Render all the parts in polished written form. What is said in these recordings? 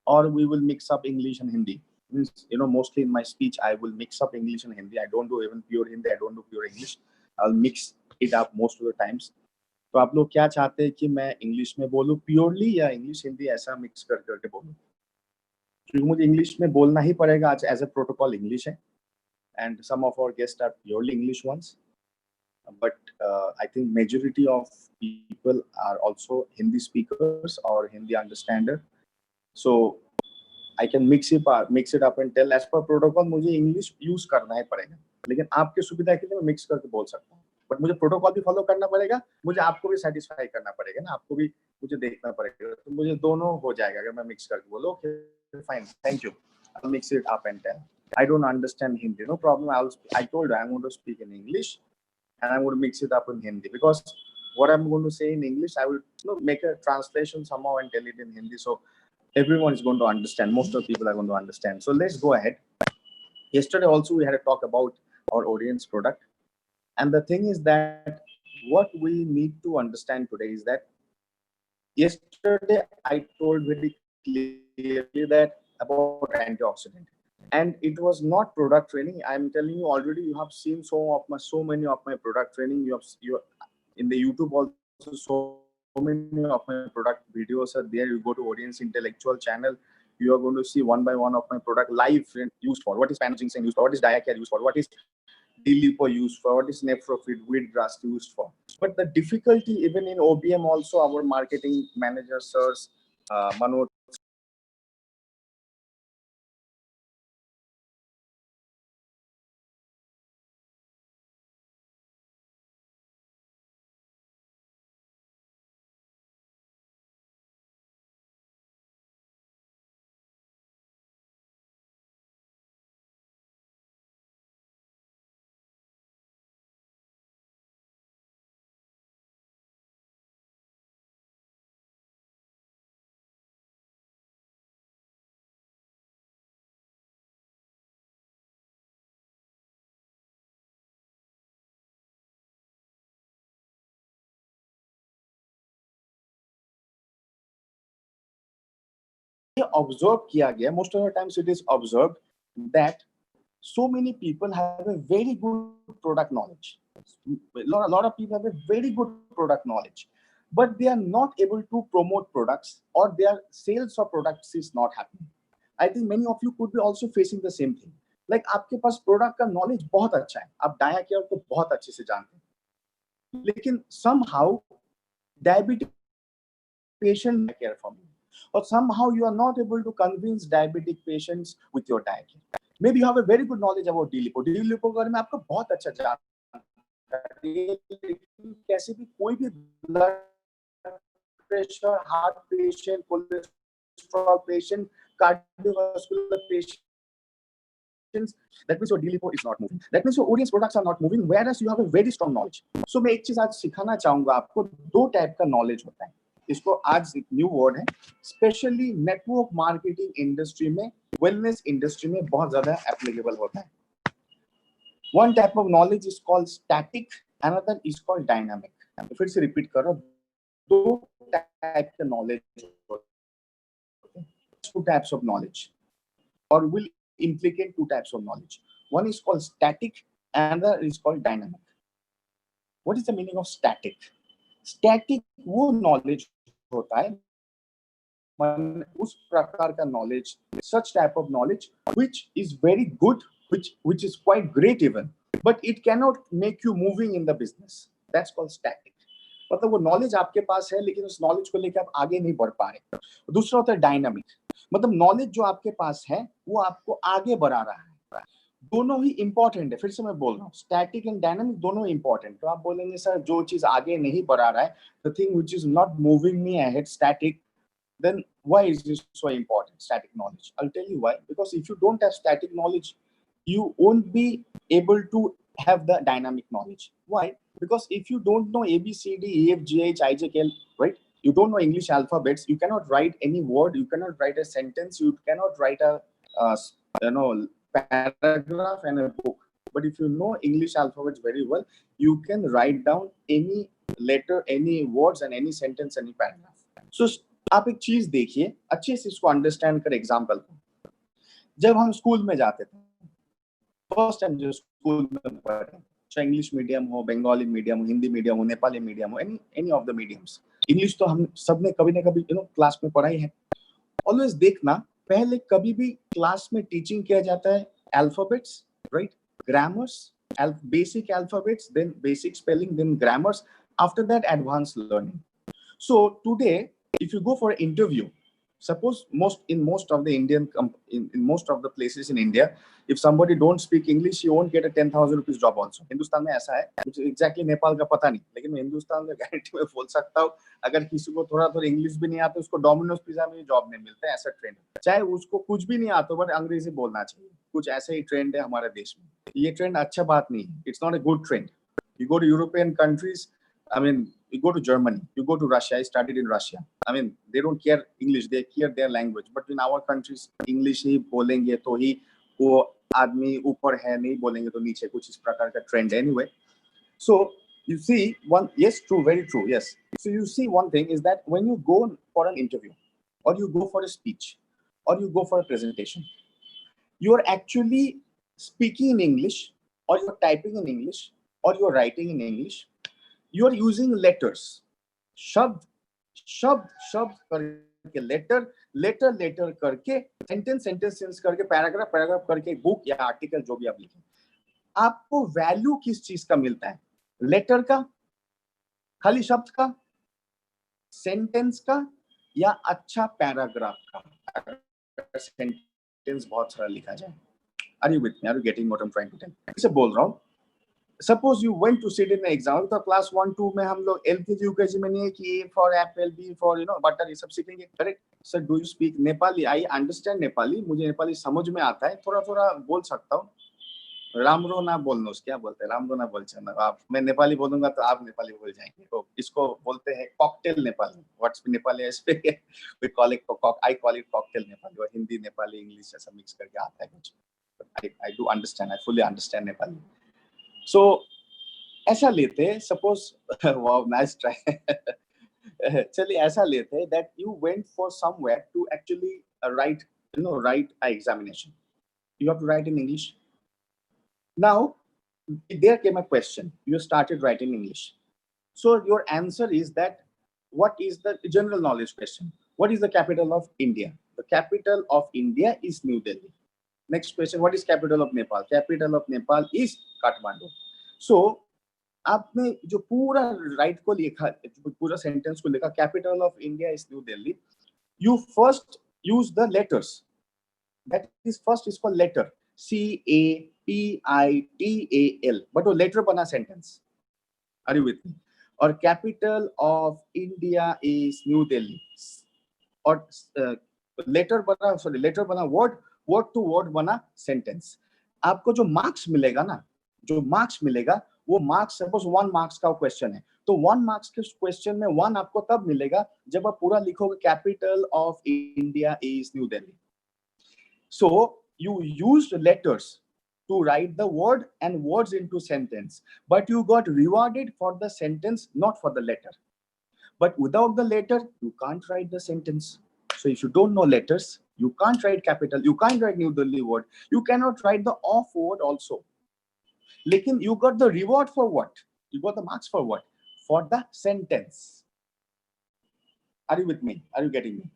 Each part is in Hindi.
or we will mix up English and Hindi. Means, mostly in my speech, I will mix up English and Hindi. I don't do even pure Hindi. I don't do pure English. I'll mix it up most of the times. तो आप लोग क्या चाहते हैं कि मैं इंग्लिश में बोलूँ प्योरली या इंग्लिश हिंदी ऐसा मिक्स करके बोलूँ? क्योंकि मुझे इंग्लिश में बोलना ही पड़ेगा आज, एज ए प्रोटोकॉल इंग्लिश है, and some of our guest are purely English ones, but I think majority of people are also Hindi speakers or Hindi understander. So I can mix it up and tell as per protocol मुझे इंग्लिश यूज करना ही पड़ेगा, लेकिन आपके सुविधा के लिए मैं मिक्स करके बोल सकता हूँ, बट मुझे प्रोटोकॉल भी फॉलो करना पड़ेगा, मुझे आपको भी सेटिस्फाई करना पड़ेगा ना, आपको भी मुझे देखना पड़ेगा, तो मुझे दोनों हो जाएगा अगर मैं मिक्स करके बोलो. Okay fine, thank you, I'll mix it up and tell. I don't understand Hindi, no problem. I told you I'm going to speak in English and I'm going to mix it up in Hindi, because what I'm going to say in English, I will make a translation somehow and tell it in Hindi. So everyone is going to understand. Most of the people are going to understand. So let's go ahead. Yesterday also we had a talk about our audience product. And the thing is that what we need to understand today is that yesterday I told very clearly that about antioxidant. And it was not product training. I'm telling you already, you have seen so many of my product training. You in the YouTube also, so many of my product videos are there. You go to Audience Intellectual channel, you are going to see one by one of my product live used for. What is Panoginseng used for? What is Diacare used for? What is D-Lipo used for? What is Nephrophyt, Wheatgrass used for? But the difficulty even in OBM also, our marketing manager, sirs, Manoj, observed kiya gaya, most of the times it is observed that so many people have a very good product knowledge. A lot of people have a very good product knowledge, but they are not able to promote products, or their sales of products is not happening. I think many of you could be also facing the same thing. Like आपके पास product का knowledge बहुत अच्छा है, आप Diacare को बहुत अच्छे से जानते हैं, लेकिन somehow diabetic patient care from you, or somehow you are not able to convince diabetic patients with your Diacare. Maybe you have a very good knowledge about D-Lipo. D-Lipo के बारे में आपको बहुत अच्छा जानकारी है, कैसे भी कोई भी blood pressure, heart patient, cholesterol patient, cardiovascular patient, that means your D-Lipo is not moving. That means your audience products are not moving, whereas you have a very strong knowledge. So मैं एक चीज आज सिखाना चाहूंगा आपको, दो टाइप का नॉलेज होता है, इसको आज न्यू वर्ड है, स्पेशली नेटवर्क मार्केटिंग इंडस्ट्री में, वेलनेस इंडस्ट्री में बहुत ज्यादा एप्लीकेबल होता है. One type of knowledge is called static, another is called dynamic. फिर से रिपीट करो, दो टाइप का नॉलेज होते हैं, two types of knowledge, or will implicate two types of knowledge. One is called static, another is called dynamic. What is the meaning of static? Static वो knowledge होता है, उस प्रकार का knowledge, such type of knowledge which is very good, which is quite great even, but it cannot make you moving in the business. That's called static. मतलब वो knowledge आपके पास है, लेकिन उस knowledge को लेकर आप आगे नहीं बढ़ पा रहे. दूसरा होता है dynamic, मतलब knowledge जो आपके पास है वो आपको आगे बढ़ा रहा है. दोनों ही इंपॉर्टेंट है, फिर से मैं बोल रहा हूँ, स्टैटिक एंड डायनामिक दोनों इंपॉर्टेंट. तो आप बोलेंगे सर जो चीज आगे नहीं बढ़ा रहा है, the thing which is not moving me ahead, static, then why is this so important, static knowledge? I'll tell you why. Because if you don't have static knowledge, you won't be able to have the dynamic knowledge. Why? Because if you don't know A, B, C, D, E, F, G, H, I, J, K, L, right? You don't know English alphabets, you cannot write any word, you cannot write a sentence, you cannot write a paragraph and a book. But if you know English alphabets very well, you can write down any letter, any words, and any sentence, any paragraph. So आप एक चीज देखिए, अच्छे से इसको अंडरस्टैंड कर एग्जाम्पल को। जब हम स्कूल में जाते थे, फर्स्ट टाइम जो स्कूल में पढ़े, चाहे इंग्लिश मीडियम हो, बंगाली मीडियम हो, हिंदी मीडियम हो, नेपाली मीडियम हो, any of the mediums, English तो हम सबने कभी ना कभी क्लास में पढ़ा ही है। ऑलवेज देखना, पहले कभी भी क्लास में टीचिंग किया जाता है alphabets, right, grammars, basic alphabets, then basic spelling, then grammars, after that advanced learning. So today, if you go for an interview, suppose in most of the in most of the places in India, if somebody don't speak English, you won't get a 10,000 rupees job also. Hindustan में ऐसा है, मुझे exactly नेपाल का पता नहीं, लेकिन मैं हिंदुस्तान में गारंटी में बोल सकता हूँ, अगर किसी को थोड़ा थोड़ा इंग्लिश भी नहीं आता, उसको डोमिनोज पिज्जा में जॉब नहीं मिलता है, ऐसा ट्रेंड है। चाहे उसको कुछ भी नहीं आता, बट अंग्रेजी बोलना चाहिए, कुछ ऐसे ही ट्रेंड है हमारे देश में। ये ट्रेंड अच्छा बात नहीं है, it's not a good trend. You go to European countries, I mean, you go to Germany, you go to Russia. I studied in Russia. I mean, they don't care English; they care their language. But in our countries, English ही बोलेंगे तो ही वो आदमी ऊपर है, नहीं बोलेंगे तो नीचे, कुछ इस प्रकार का ट्रेंड है। Anyway, so you see one, yes, true, very true, yes. So you see one thing is that when you go for an interview, or you go for a speech, or you go for a presentation, you are actually speaking in English, or you're typing in English, or you're writing in English. You are using letters, शब्द शब्द शब्द करके, लेटर लेटर लेटर करके, सेंटेंस सेंटेंस सेंस करके, पैराग्राफ पैराग्राफ करके, बुक या आर्टिकल जो भी आप लिखें, आपको वैल्यू किस चीज का मिलता है? लेटर का, खाली शब्द का, सेंटेंस का, या अच्छा पैराग्राफ का? सेंटेंस बहुत सारा लिखा जाए। Are you with me? Are you getting what I'm trying to tell? इसे बोल रहा हूँ। Suppose you went to sit in an exam, तो क्लास 1 2 में हम लोग LKG UKG में नहीं है कि A for apple, B for butter, ये सब सीखेंगे, correct? Sir, do you speak Nepali? I understand Nepali, मुझे नेपाली समझ में आता है, थोड़ा थोड़ा बोल सकता हूँ। रामरो ना बोलनो, क्या बोलते हैं? रामरो ना बोलना आप, मैं नेपाली बोलूंगा तो आप नेपाली बोल जाएंगे। तो इसको बोलते हैं कॉकटेल नेपाली। व्हाट्स नेपाली इस पे we call it I call it cocktail Nepali, और हिंदी नेपाली इंग्लिश ऐसा मिक्स करके आता है कुछ। I do understand, I fully understand Nepali. So ऐसा लेते हैं, सपोज, वाओ नाइस ट्राई। चलिए ऐसा लेते हैं that you went for somewhere to actually write write a examination. You have to write in English. Now there came a question, you started writing English, so your answer is that, what is the general knowledge question, what is the capital of India? The capital of India is New Delhi. Next question, what is capital of Nepal? Capital of Nepal is Kathmandu. So आपने जो पूरा राइट को लिखा, पूरा सेंटेंस को लिखा, capital of India is New Delhi, you first use the letters, that is first is called letter, CAPITAL, but वो लेटर बना sentence. Are you with me? और capital of India is New Delhi, और लेटर बना वर्ड, वर्ड टू वर्ड बना सेंटेंस। आपको जो मार्क्स मिलेगा ना, जो मार्क्स मिलेगा, वो मार्क्स, सपोज 1 मार्क्स का क्वेश्चन है, तो 1 मार्क्स के क्वेश्चन में 1 आपको तब मिलेगा जब आप पूरा लिखोगे capital of India is New Delhi. So you used letters to write the word and words into sentence, but you got rewarded for the sentence, not for the letter. But without the letter, you can't write the sentence. So if you don't know letters, you can't write capital, you can't write New Delhi word, you cannot write the off word also. Lekin you got the reward for what? You got the marks for what? For the sentence. Are you with me? Are you getting me?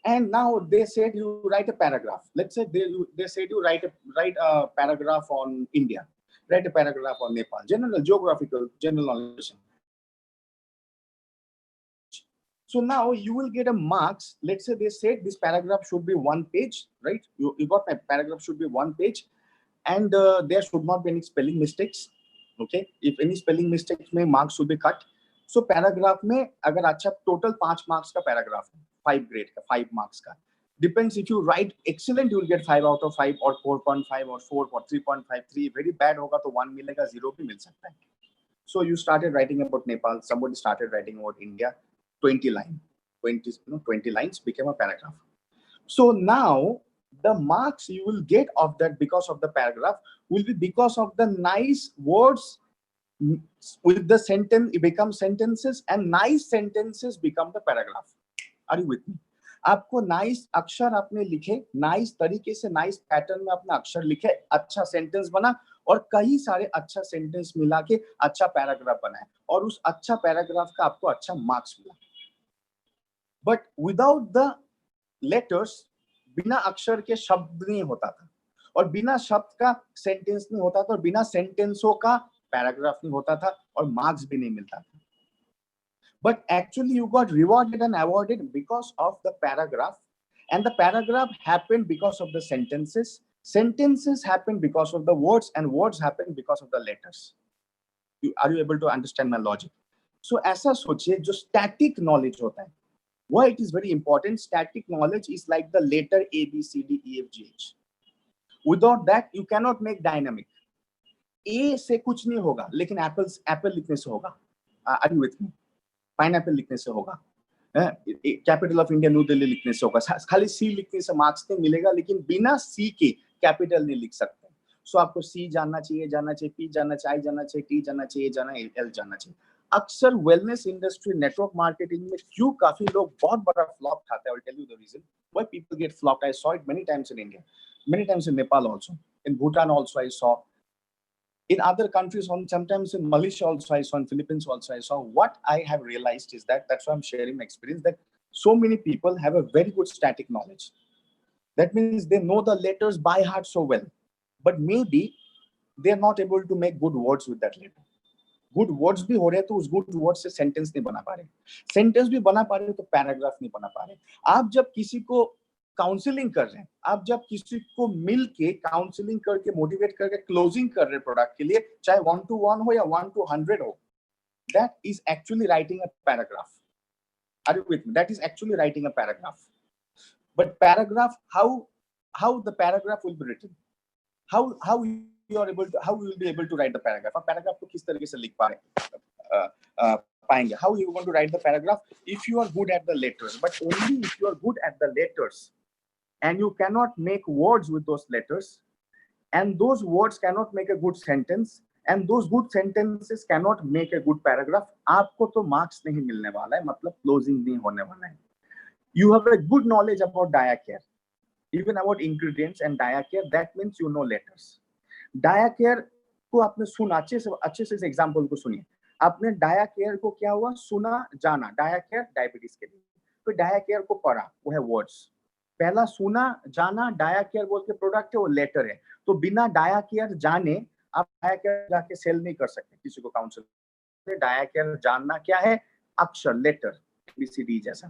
And now they said you write a paragraph. Let's say they said you write a paragraph on India, write a paragraph on Nepal, general geographical, general knowledge. So now you will get a marks. Let's say they said this paragraph should be 1 page, right? You got my paragraph should be 1 page, and there should not be any spelling mistakes. Okay, if any spelling mistakes, may marks should be cut. So paragraph में अगर अच्छा टोटल 5 मार्क्स का पैराग्राफ है, 5 ग्रेड का, 5 मार्क्स का, depends, if you right excellent you will get 5 out of 5 और 4.5 और 4 और 3.53, वेरी बैड होगा तो 1 मिलेगा, 0 भी मिल सकता है। So you started writing about Nepal, somebody started writing about India, 20 lines became a paragraph. So now the marks you will get of that because of the paragraph will be because of the nice words with the sentence, it becomes sentences, and nice sentences become the paragraph. Are you with me? आपको नाइस अक्षर आपने लिखे, नाइस तरीके से, नाइस पैटर्न में अपना अक्षर लिखे, अच्छा सेंटेंस बना और कई सारे अच्छा सेंटेंस मिला के अच्छा पैराग्राफ बनाए और उस अच्छा पैराग्राफ का आपको अच्छा मार्क्स मिला। बट विदाउट द लेटर्स, बिना अक्षर के शब्द नहीं होता था और बिना शब्द का सेंटेंस नहीं होता था और बिना सेंटेंसों का पैराग्राफ नहीं होता था और मार्क्स भी नहीं मिलता था। But actually you got rewarded and awarded because of the paragraph, and the paragraph happened because of the sentences happened because of the words, and words happened because of the letters. Are you able to understand my logic? So ऐसा सोचिए, जो static knowledge होता है, why it is very important. Static knowledge is like the letter A, B, C, D, E, F, G, H. Without that you cannot make dynamic. A से कुछ नहीं होगा, लेकिन एप्पल लिखने से होगा। Are you with me? Pineapple लिखने से होगा, capital of India new Delhi लिखने से होगा। खाली सी लिखने से मार्क्स नहीं मिलेगा, लेकिन बिना सी के कैपिटल नहीं लिख सकते। सो आपको सी जानना चाहिए, पी जानना चाहिए, आई जानना चाहिए, टी जानना चाहिए, एल जानना चाहिए। अक्सर वेलनेस इंडस्ट्री, नेटवर्क मार्केटिंग में क्यों काफी लोग बहुत बड़ा फ्लॉप खाते हैं? I will tell you the reason why people get flopped. I saw it many times in India, many times in Nepal also, in Bhutan also I saw, in other countries, sometimes in Malaysia also I saw, in Philippines also I saw. What I have realized is that, that's why I'm sharing my experience, that so many people have a very good static knowledge. That means they know the letters by heart so well, but maybe they are not able to make good words with that letter. Good words भी हो रहे तो उस गुड वर्ड से सेंटेंस नहीं बना पा रहे, सेंटेंस भी बना पा रहे तो पैराग्राफ नहीं बना पा रहे। आप जब किसी को काउंसलिंग कर रहे हैं, आप जब किसी को मिल के काउंसलिंग करके मोटिवेट करके क्लोजिंग कर रहे प्रोडक्ट के लिए, चाहे 1 to 1 हो या 1 to 100 हो, that is actually writing a paragraph. Are you with me? That is actually writing a paragraph. But paragraph, how the paragraph will be written, how you are able to, how you will be able to write the paragraph? आप paragraph को किस तरीके से लिख पाएंगे? How you want to write the paragraph? If you are good at the letters, but only if you are good at the letters and you cannot make words with those letters, and those words cannot make a good sentence, and those good sentences cannot make a good paragraph, आपको तो marks नहीं मिलने वाला है, मतलब closing नहीं होने वाला है। You have a good knowledge about Diacare, even about ingredients and Diacare, that means you know letters. Diacare को आपने सुना, अच्छे से एग्जाम्पल को सुनिए। आपने Diacare को क्या हुआ, सुना, जाना, Diacare डायबिटीज के लिए, फिर Diacare को पढ़ा, वो है वर्ड्स। पहला सुना, जाना, Diacare बोल के प्रोडक्ट है, वो लेटर है। तो बिना Diacare जाने आप Diacare जाके सेल नहीं कर सकते किसी को काउंसिल। Diacare जानना क्या है, अक्षर, लेटर, ABCD जैसा।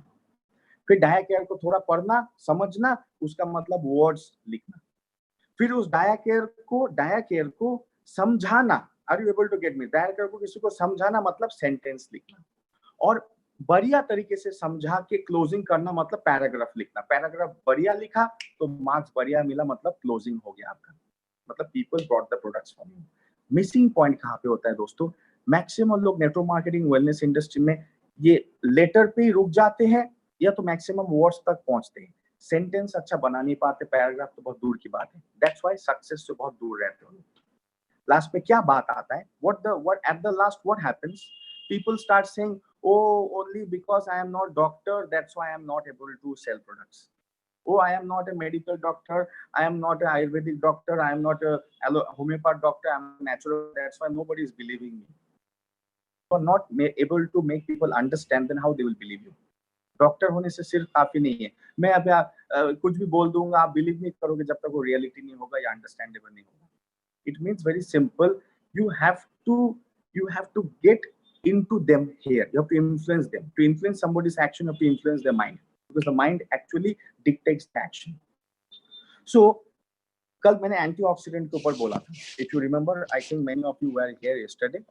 फिर Diacare को थोड़ा पढ़ना, समझना, उसका मतलब वर्ड्स लिखना। फिर उस Diacare को समझाना। Are you able to get me? Diacare को किसी को समझाना मतलब सेंटेंस लिखना, और बढ़िया तरीके से समझा के क्लोजिंग करना मतलब पैराग्राफ लिखना। पैराग्राफ बढ़िया लिखा तो मार्क्स बढ़िया मिला, मतलब क्लोजिंग हो गया आपका, मतलब people brought the products for you. Missing point कहाँ पे होता है दोस्तों? मैक्सिमम लोग नेटवर्क मार्केटिंग वेलनेस इंडस्ट्री में ये लेटर पे ही रुक जाते हैं, या तो मैक्सिमम वर्ड्स तक पहुंचते हैं, सेंटेंस अच्छा बना नहीं पाते, पैराग्राफ तो बहुत दूर की बात है। दैट्स व्हाई सक्सेस से बहुत दूर रहते हो। लास्ट में क्या बात आता है, what at the last what happens, people start saying, oh, only because I am not doctor, that's why I am not able to sell products. Oh, I am not a medical doctor, I am not an Ayurvedic doctor, I am not a homeopath doctor, I am natural, that's why nobody is believing me. You are not able to make people understand, then how they will believe you? Doctor होने से सिर्फ काफी नहीं है, मैं अब कुछ भी बोल दूंगा, आप बिलीव नहीं करोगे जब तक वो रियलिटी नहीं होगा या अंडरस्टैंडेबल नहीं होगा। It means very simple, you have to get into them here, you have to influence them. To influence somebody's action, you have to influence their mind, because the mind actually dictates the action. So कल मैंने एंटीऑक्सीडेंट के ऊपर बोला था, if you remember, I think many of you were here yesterday.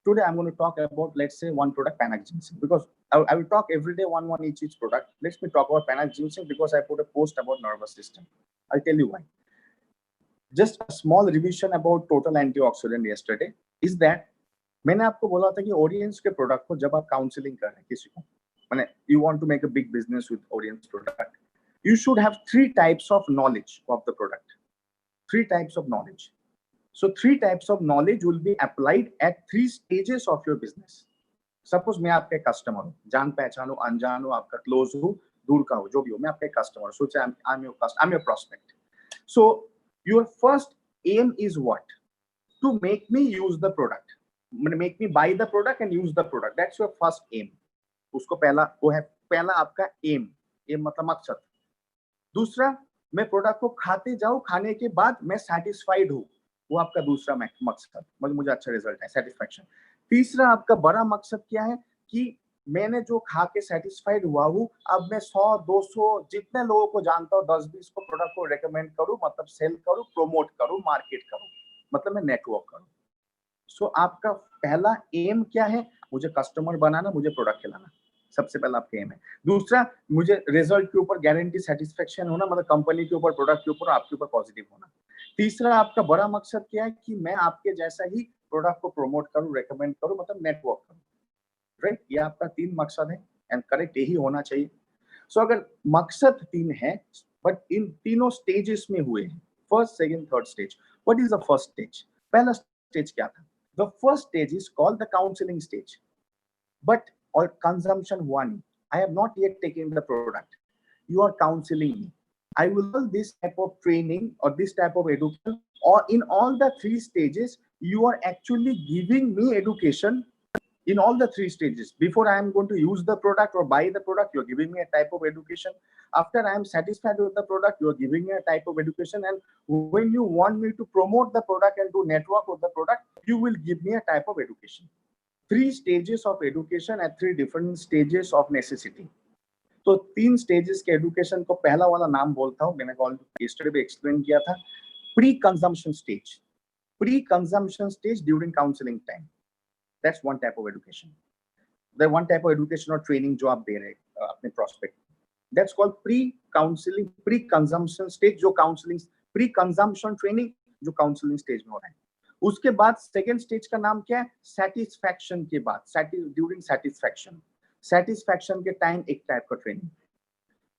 Today I'm going to talk about, let's say, one product, Panax Ginseng, because I will talk every day one each product. Let me talk about Panax Ginseng because I put a post about nervous system. I'll tell you why. Just a small revision about total antioxidant yesterday is that मैंने आपको बोला था कि ऑडियंस के प्रोडक्ट को जब आप काउंसलिंग कर रहे हैं किसी को, माने you want to make a big business with audience product, you should have 3 types of knowledge of the product. 3 types of knowledge. So 3 types of knowledge will be applied at 3 stages of your business. Suppose मैं आपके कस्टमर हूँ, जान पहचान हो, अनजान हो, आपका क्लोज हो, दूर का हो, जो भी हो, मैं आपका कस्टमर, सोचा I am your prospect. So your first aim is what? To make me use the product, make me buy the product and use the product. That's your first aim. उसको पहला वो है, पहला आपका एम. एम मतलब मकसद. दूसरा, मैं प्रोडक्ट को खाते जाऊं, खाने के बाद मैं सेटिस्फाइड हूं, वो आपका दूसरा मकसद, मुझे अच्छा रिजल्ट है, सेटिस्फैक्शन. तीसरा आपका बड़ा मकसद क्या है कि मैंने जो खा के सेटिस्फाइड हुआ हूं, अब मैं 100 200 जितने लोगों को जानता हूं 10-20 को प्रोडक्ट को रेकमेंड करूं, मतलब सेल करूं, प्रमोट करूं, मार्केट करूं, मतलब मैं नेटवर्क करूं. सो आपका पहला एम क्या है? मुझे कस्टमर बनाना, मुझे प्रोडक्ट खिलाना, सबसे पहला आपका एम है. दूसरा, मुझे रिजल्ट के ऊपर गारंटी सेटिस्फेक्शन होना, मतलब कंपनी के ऊपर, प्रोडक्ट के ऊपर, आपके ऊपर पॉजिटिव होना. तीसरा आपका बड़ा मकसद क्या है कि मैं आपके जैसा ही प्रोडक्ट को प्रमोट करूं, रेकमेंड करूं, मतलब नेटवर्क करूं. राइट, ये आपका 3 मकसद है एंड करेक्ट यही होना चाहिए. सो अगर मकसद 3 है बट इन तीनों स्टेजेस में हुए हैं, first, second, third stage. What is the first stage? पहला स्टेज क्या था? The first stage is called the counselling stage. But or consumption one, I have not yet taken the product, you are counseling me. I will this type of training or this type of education, or in all the 3 stages you are actually giving me education. In all the 3 stages, before I am going to use the product or buy the product, you're giving me a type of education. After I am satisfied with the product, you're giving me a type of education. And when you want me to promote the product and do network with the product, you will give me a type of education. 3 stages of education at 3 different stages of necessity. तो 3 स्टेजेस के एडुकेशन को पहला वाला नाम बोलता हूं, मैंने yesterday भी एक्सप्लेन किया था, pre consumption stage. Pre consumption stage during counselling time, that's one type of education. The one type of education और ट्रेनिंग जो आप दे रहे हैं अपने prospect, that's called pre counselling, pre consumption stage, जो काउंसलिंग, प्री कंजम्पशन ट्रेनिंग जो काउंसलिंग स्टेज में हो रहा है. उसके बाद सेकेंड स्टेज का नाम क्या है? सेटिस्फैक्शन के बाद, ड्यूरिंग सेटिस्फैक्शन. सेटिस्फैक्शन के टाइम एक टाइप का ट्रेनिंग.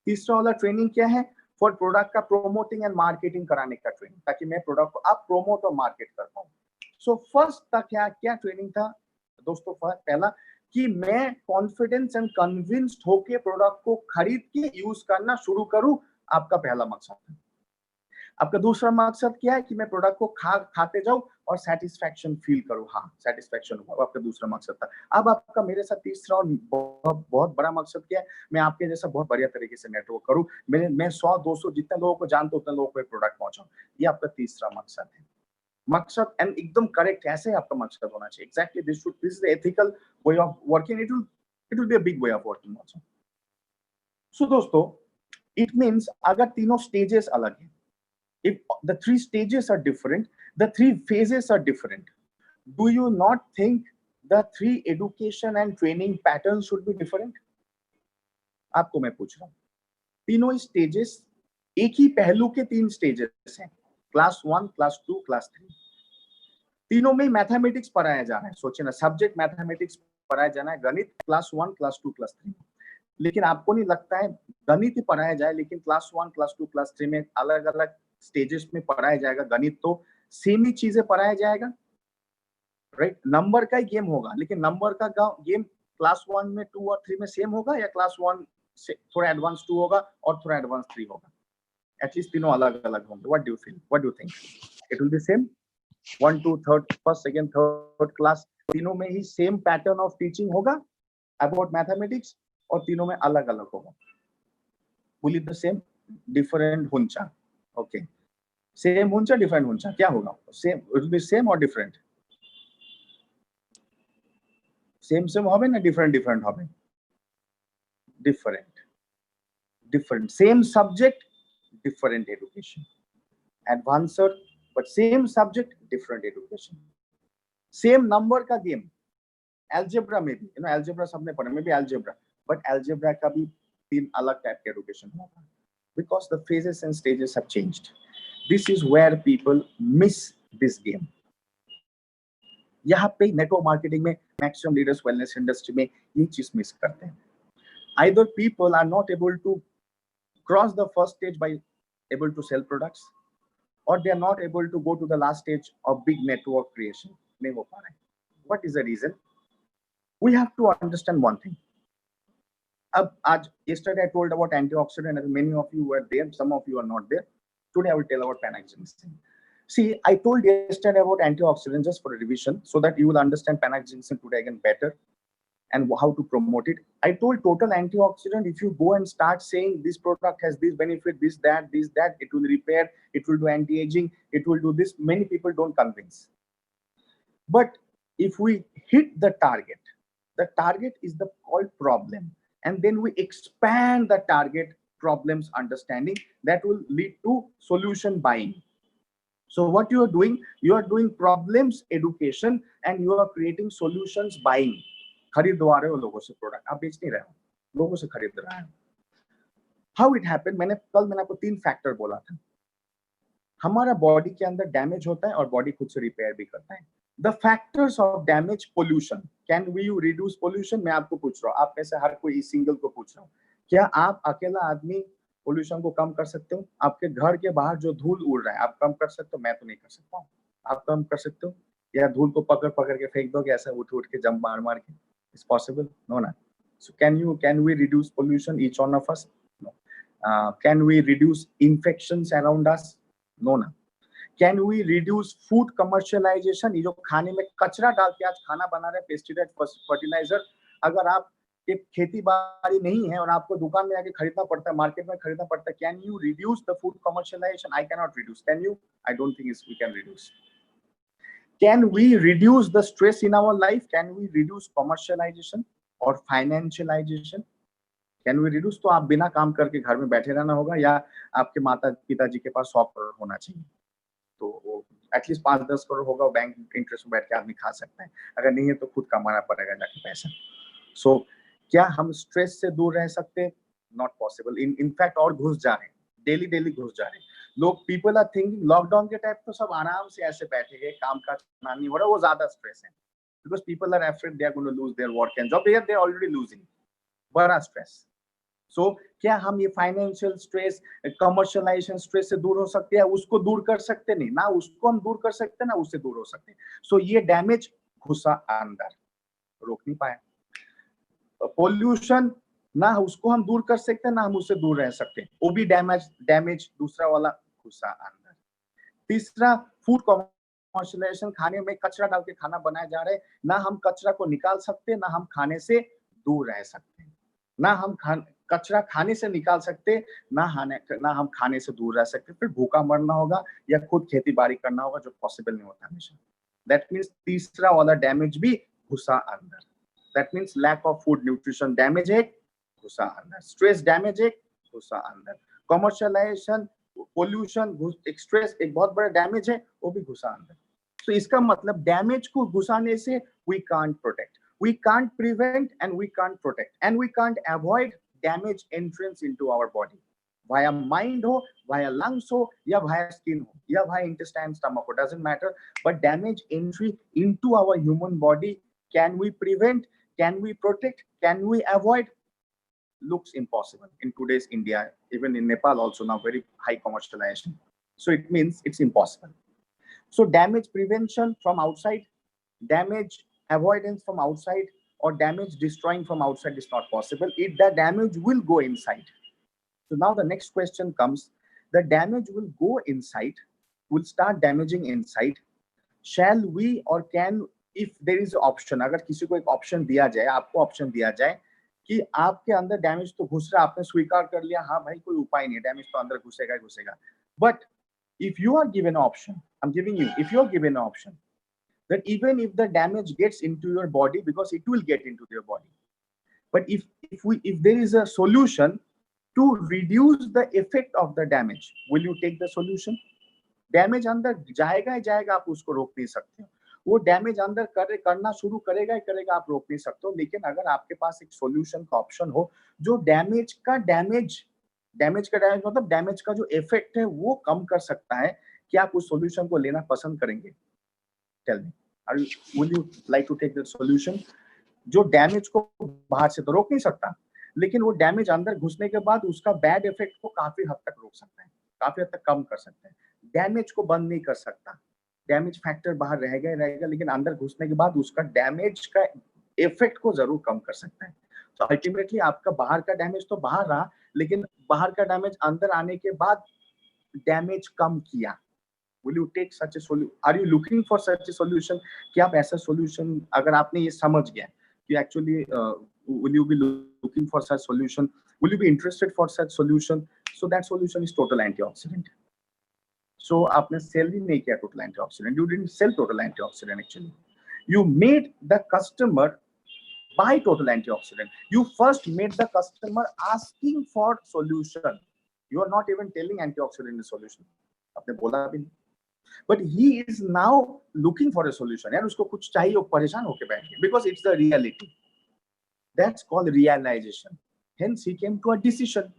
तीसरा वाला ट्रेनिंग क्या है? फॉर प्रोडक्ट का प्रोमोटिंग एंड मार्केटिंग कराने का ट्रेनिंग, ताकि मैं प्रोडक्ट को आप प्रोमोट और मार्केट कर पाऊं. सो फर्स्ट तक क्या ट्रेनिंग था दोस्तों? पहला कि मैं कॉन्फिडेंस एंड कन्विंस्ड होके प्रोडक्ट को खरीद के यूज करना शुरू करूं, आपका पहला मकसद है. आपका दूसरा मकसद क्या है? कि मैं प्रोडक्ट को खाते जाऊं और सेटिस्फैक्शन फील करूं. हाँ, सेटिस्फैक्शन हुआ, आपका दूसरा मकसद था. अब आपका मेरे साथ तीसरा और बहुत बड़ा मकसद क्या है? मैं आपके जैसा बहुत बढ़िया तरीके से नेटवर्क करूं, मैं 100 200 जितने लोगों को जानता हूं उतने लोगों को प्रोडक्ट पहुंचाऊं. ये आपका तीसरा मकसद है. मकसद एंड एकदम करेक्ट, ऐसे आपका मकसद होना चाहिए. Exactly this is the ethical way of working. It will be a big way of working also. So दोस्तों, इट मींस अगर तीनों स्टेजेस अलग हैं, if the 3 stages are different, the 3 phases are different, do you not think the 3 education and training patterns should be different? आपको मैं पूछ रहा हूं, तीनों स्टेजेस एक ही पहलू के 3 स्टेजेस हैं, क्लास 1, क्लास 2, क्लास 3. तीनों में मैथमेटिक्स पढ़ाया जा रहा है. सोचिए ना, सब्जेक्ट मैथमेटिक्स पढ़ाया जाना है, गणित क्लास 1, क्लास 2, क्लास 3. लेकिन आपको नहीं लगता है गणित ही पढ़ाया जाए, लेकिन क्लास 1, क्लास 2, क्लास 3 में अलग अलग स्टेजेस में पढ़ाया जाएगा गणित, तो सेम ही चीजें पढ़ाया जाएगा? राइट, नंबर का ही गेम होगा, लेकिन नंबर का गेम क्लास 1 में, 2 और 3 में सेम होगा, या क्लास 1 से थोड़ा एडवांस 2 होगा और थोड़ा एडवांस 3 होगा? एटलीस्ट तीनों अलग अलग होंगे. What do you feel, what do you think? It will be same 1 2 3 first second third class, तीनों में ही सेम पैटर्न ऑफ टीचिंग होगा अबाउट मैथमेटिक्स, और तीनों में अलग अलग होगा? Will it the same, different हुंचा? ओके, सेम हुंचा, डिफरेंट हुंचा, क्या होगा? Same, it will be same और डिफरेंट? सेम হবে না ডিফারেন্ট হবে? Different. Same subject, different education. Advancer but same subject, different education. Same number का गेम. अलजेब्रा में भी, अलजेब्रा सबने पढ़ा, में भी अलजेब्रा, बट अलजेब्रा का भी 3 अलग टाइप के एडुकेशन होगा, because the phases and stages have changed. This is where people miss this game. यहाँ पे नेटवर्क मार्केटिंग में मैक्सिमम लीडर्स वेलनेस इंडस्ट्री में ये चीज मिस करते हैं. Either people are not able to cross the first stage by able to sell products, or they are not able to go to the last stage of big network creation. नहीं हो पा रहा है. What is the reason? We have to understand one thing. अब आज yesterday I told about antioxidant and many of you were there, some of you are not there. Today I will tell about panaxenacin. See, I told yesterday about antioxidant just for a revision so that you will understand panaxenacin today again better and how to promote it. I told total antioxidant, if you go and start saying this product has this benefit, this, that, it will repair, it will do anti-aging, it will do this, many people don't convince. But if we hit the target is the called problem, and then we expand the target problems understanding, that will lead to solution buying. So what you are doing problems education and you are creating solutions buying. खरीदवा रहे हो लोगों से प्रोडक्ट, आप बेच नहीं रहे हो, लोगों से खरीद रहे हो. हाउ इट हैपेंड, मैंने आपको 3 फैक्टर बोला था. हमारा बॉडी के अंदर डैमेज होता है और बॉडी खुद से रिपेयर भी करता है. The factors of damage, pollution. Can we you reduce pollution? मैं आपको पूछ रहा हूँ, आप में से हर कोई इस सिंगल को पूछ रहा हूँ, क्या आप अकेला आदमी पोल्यूशन को कम कर सकते हो? आपके घर के बाहर जो धूल उड़ रहा है आप कम कर सकते हो? मैं तो नहीं कर सकता हूँ. आप कम कर सकते हो? या धूल को पकड़ पकड़ के फेंक दोगे ऐसा उठ के जंप मार मार के? It's possible? नो ना. So can we reduce pollution, each one of us? No. Can we reduce infections around us? No ना. Can we reduce food commercialization? ये जो खाने में कचरा डाल के आज खाना बना रहे, पेस्टिसाइड, फर्टिलाइजर, अगर आप एक खेती बाड़ी नहीं है और आपको दुकान में आके खरीदना पड़ता है, मार्केट में खरीदना पड़ता है, can you reduce the food commercialisation? I can not reduce. Can you? I don't think we can reduce. Can we reduce the stress in our life? Can we reduce commercialization or financialization? Can we reduce? तो आप बिना काम करके घर में बैठे रहना होगा या आपके माता पिताजी के पास 100 करोड़ होना चाहिए, तो एटलीस्ट 5-10 करोड़ होगा, बैंक इंटरेस्ट में बैठ के आदमी खा सकता है. अगर नहीं है तो खुद कमाना पड़ेगा जाके पैसा. सो क्या हम स्ट्रेस से दूर रह सकते हैं? Not possible. इनफैक्ट और घुस जा रहे हैं, डेली घुस जा रहे हैं लोग. पीपल आर थिंकिंग लॉकडाउन के टाइप तो सब आराम से ऐसे बैठे गए, काम का नहीं हो रहा, वो ज्यादा स्ट्रेस है. Because people are afraid they are going to lose their work and job. They are already losing. बड़ा स्ट्रेस. सो क्या हम ये फाइनेंशियल स्ट्रेस, कमर्शियलाइजेशन स्ट्रेस से दूर हो सकते हैं? उसको दूर कर सकते नहीं ना, उसको हम दूर कर सकते ना उससे दूर हो सकते. सो ये डैमेज घुसा अंदर, रोक नहीं पाए. पोल्यूशन ना उसको हम दूर कर सकते ना हम उससे दूर रह सकते. वो भी डैमेज दूसरा वाला घुसा अंदर. तीसरा, फूड कमर्शियलाइजेशन, खाने में कचरा डाल के खाना बनाया जा रहा है, ना हम कचरा को निकाल सकते ना हम खाने से दूर रह सकते. ना हम कचरा खाने से निकाल सकते ना हम खाने से दूर रह सकते. फिर भूखा मरना होगा या खुद खेती बाड़ी करना होगा, जो पॉसिबल नहीं होता हमेशा. दैट मीन्स तीसरा वाला डैमेज भी घुसा अंदर. That means lack of food nutrition damage है, घुसा अंदर. स्ट्रेस डैमेज है, घुसा अंदर. कमर्शियलाइजेशन, पोल्यूशन, स्ट्रेस एक बहुत बड़ा डैमेज है, वो भी घुसा अंदर. तो इसका मतलब डैमेज को घुसाने से we can't protect, we can't prevent and we can't protect and we can't avoid damage entrance into our body via mind ho, via lungs ho, या via skin ho, या via intestine, stomach ho, doesn't matter. But damage entry into our human body, can we prevent, can we protect, can we avoid? Looks impossible in today's India. Even in Nepal also now very high commercialization, so it means it's impossible. So damage prevention from outside, damage avoidance from outside, or damage destroying from outside is not possible. The damage will go inside. So now the next question comes, the damage will go inside, will start damaging inside. Shall we or can, if there is option, अगर किसी को एक ऑप्शन दिया जाए, आपको ऑप्शन दिया जाए कि आपके अंदर डैमेज तो घुस रहा, आपने स्वीकार कर लिया, हाँ भाई कोई उपाय नहीं, डैमेज तो अंदर घुसेगा ही घुसेगा. But if you are given an option, I'm giving you, if you are given an option that even if the damage gets into your body, because it will get into your body, but if there is a solution to reduce the effect of the damage, will you take the solution? Damage अंदर जाएगा ही जाएगा, आप उसको रोक नहीं सकते. वो डैमेज अंदर करना शुरू करेगा ही करेगा, आप रोक नहीं सकते हो. लेकिन अगर आपके पास एक सॉल्यूशन का ऑप्शन हो जो डैमेज का मतलब डैमेज का जो इफेक्ट है वो कम कर सकता है, क्या आप उस सॉल्यूशन को लेना पसंद करेंगे? Tell me, will you like to take the solution? जो डैमेज को बाहर से तो रोक नहीं सकता, लेकिन वो डैमेज अंदर घुसने के बाद उसका बैड इफेक्ट को काफी हद तक रोक सकता है, काफी हद तक कम कर सकता है. डैमेज को बंद नहीं कर सकता, डैमेज फैक्टर बाहर रहेगा, लेकिन अंदर घुसने के बाद उसका डैमेज का इफेक्ट को जरूर कम कर सकता है. So ultimately आपका बाहर का डैमेज तो बाहर रहा, लेकिन बाहर का डैमेज अंदर आने के बाद डैमेज कम किया. Will you take such a solution? Are you looking for such a solution? कि आप ऐसा solution अगर आपने ये समझ गया कि actually will you be looking for such solution? Will you be interested for such solution? So that solution is total antioxidant. So आपने sell ही नहीं किया total antioxidant. You didn't sell total antioxidant actually. You made the customer buy total antioxidant. You first made the customer asking for solution. You are not even telling antioxidant is solution. आपने बोला भी नहीं. But he is now looking for a solution. यार उसको कुछ चाहिए, वो परेशान होके बैठ गया. Because it's the reality. That's called realization. Hence he came to a decision.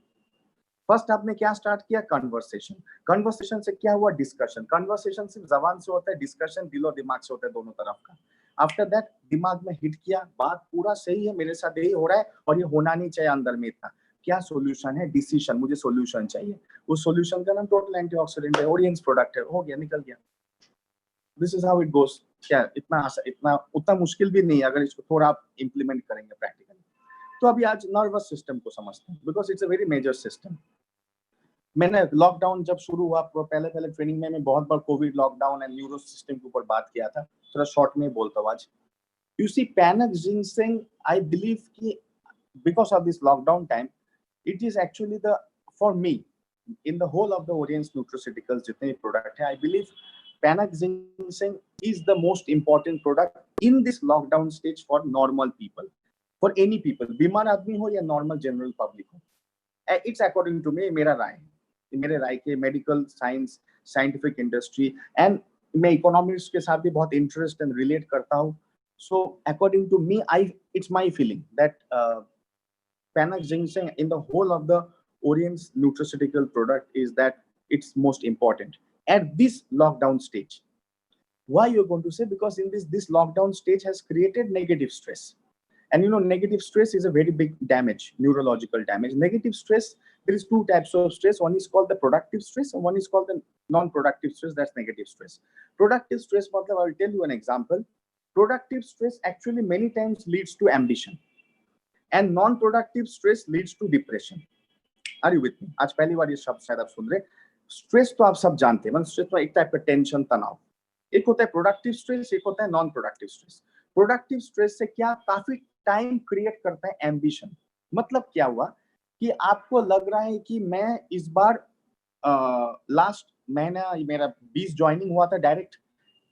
First आपने क्या स्टार्ट किया? कन्वर्सेशन. कन्वर्सेशन से क्या हुआ? डिस्कशन. कन्वर्सेशन सिर्फ जबान से होता है, डिस्कशन दिलो दिमाग से होता है, दोनों तरफ का. आफ्टर दैट दिमाग में हिट किया, बात पूरा सही है, मेरे साथ यही हो रहा है और ये होना नहीं चाहिए, अंदर में था. क्या सॉल्यूशन है? डिसीजन. मुझे सॉल्यूशन चाहिए. उस सॉल्यूशन का नाम टोटल एंटीऑक्सीडेंट है, ओरिएंस प्रोडक्ट है. हो गया, निकल गया. This is how it goes. क्या इतना उतना मुश्किल भी नहीं है अगर इसको थोड़ा आप इंप्लीमेंट करेंगे प्रैक्टिकली. तो अभी आज नर्वस सिस्टम को समझते हैं, because it's a very major system. मैंने लॉकडाउन जब शुरू हुआ, पहले ट्रेनिंग में मैं बहुत बार covid, lockdown and neuro system के ऊपर बात किया था. थोड़ा शॉर्ट में बोलता हूँ आज. You see Panax ginseng, I believe कि because of this lockdown time, it is actually the for me in the whole of the Oriens nutraceuticals जितने भी प्रोडक्ट है, I believe Panax ginseng is the most important product in this lockdown stage for normal people, for any people, बीमार आदमी हो या नॉर्मल जनरल पब्लिक हो. इट्स अकॉर्डिंग टू मी, मेरा राय है, मेरे राय के medical science, scientific industry and मैं इकोनॉमिक्स के साथ भी बहुत इंटरेस्ट एंड रिलेट करता हूँ. So according to me, it's my feeling that Panax ginseng in the whole of the Orient's nutraceutical product is that it's most important at this lockdown stage. Why you're going to say? Because in this lockdown stage has created negative stress. And you know, negative stress is a very big damage, neurological damage. Negative stress, there is two types of stress. One is called the productive stress and one is called the non-productive stress. That's negative stress. Productive stress, I will tell you an example. Productive stress actually many times leads to ambition. And non-productive stress leads to depression. Are you with me? आज पहली बार ये शब्द शायद आप सुन रहे. स्ट्रेस तो आप सब जानते हैं. मतलब स्ट्रेस तो एक टाइप का टेंशन, तनाव. एक होता है प्रोडक्टिव स्ट्रेस, एक होता है non productive stress. Productive stress से क्या काफी टाइम क्रिएट करता है एम्बिशन. मतलब क्या हुआ कि आपको लग रहा है कि मैं इस बार लास्ट महीना मेरा 20 ज्वाइनिंग हुआ था डायरेक्ट,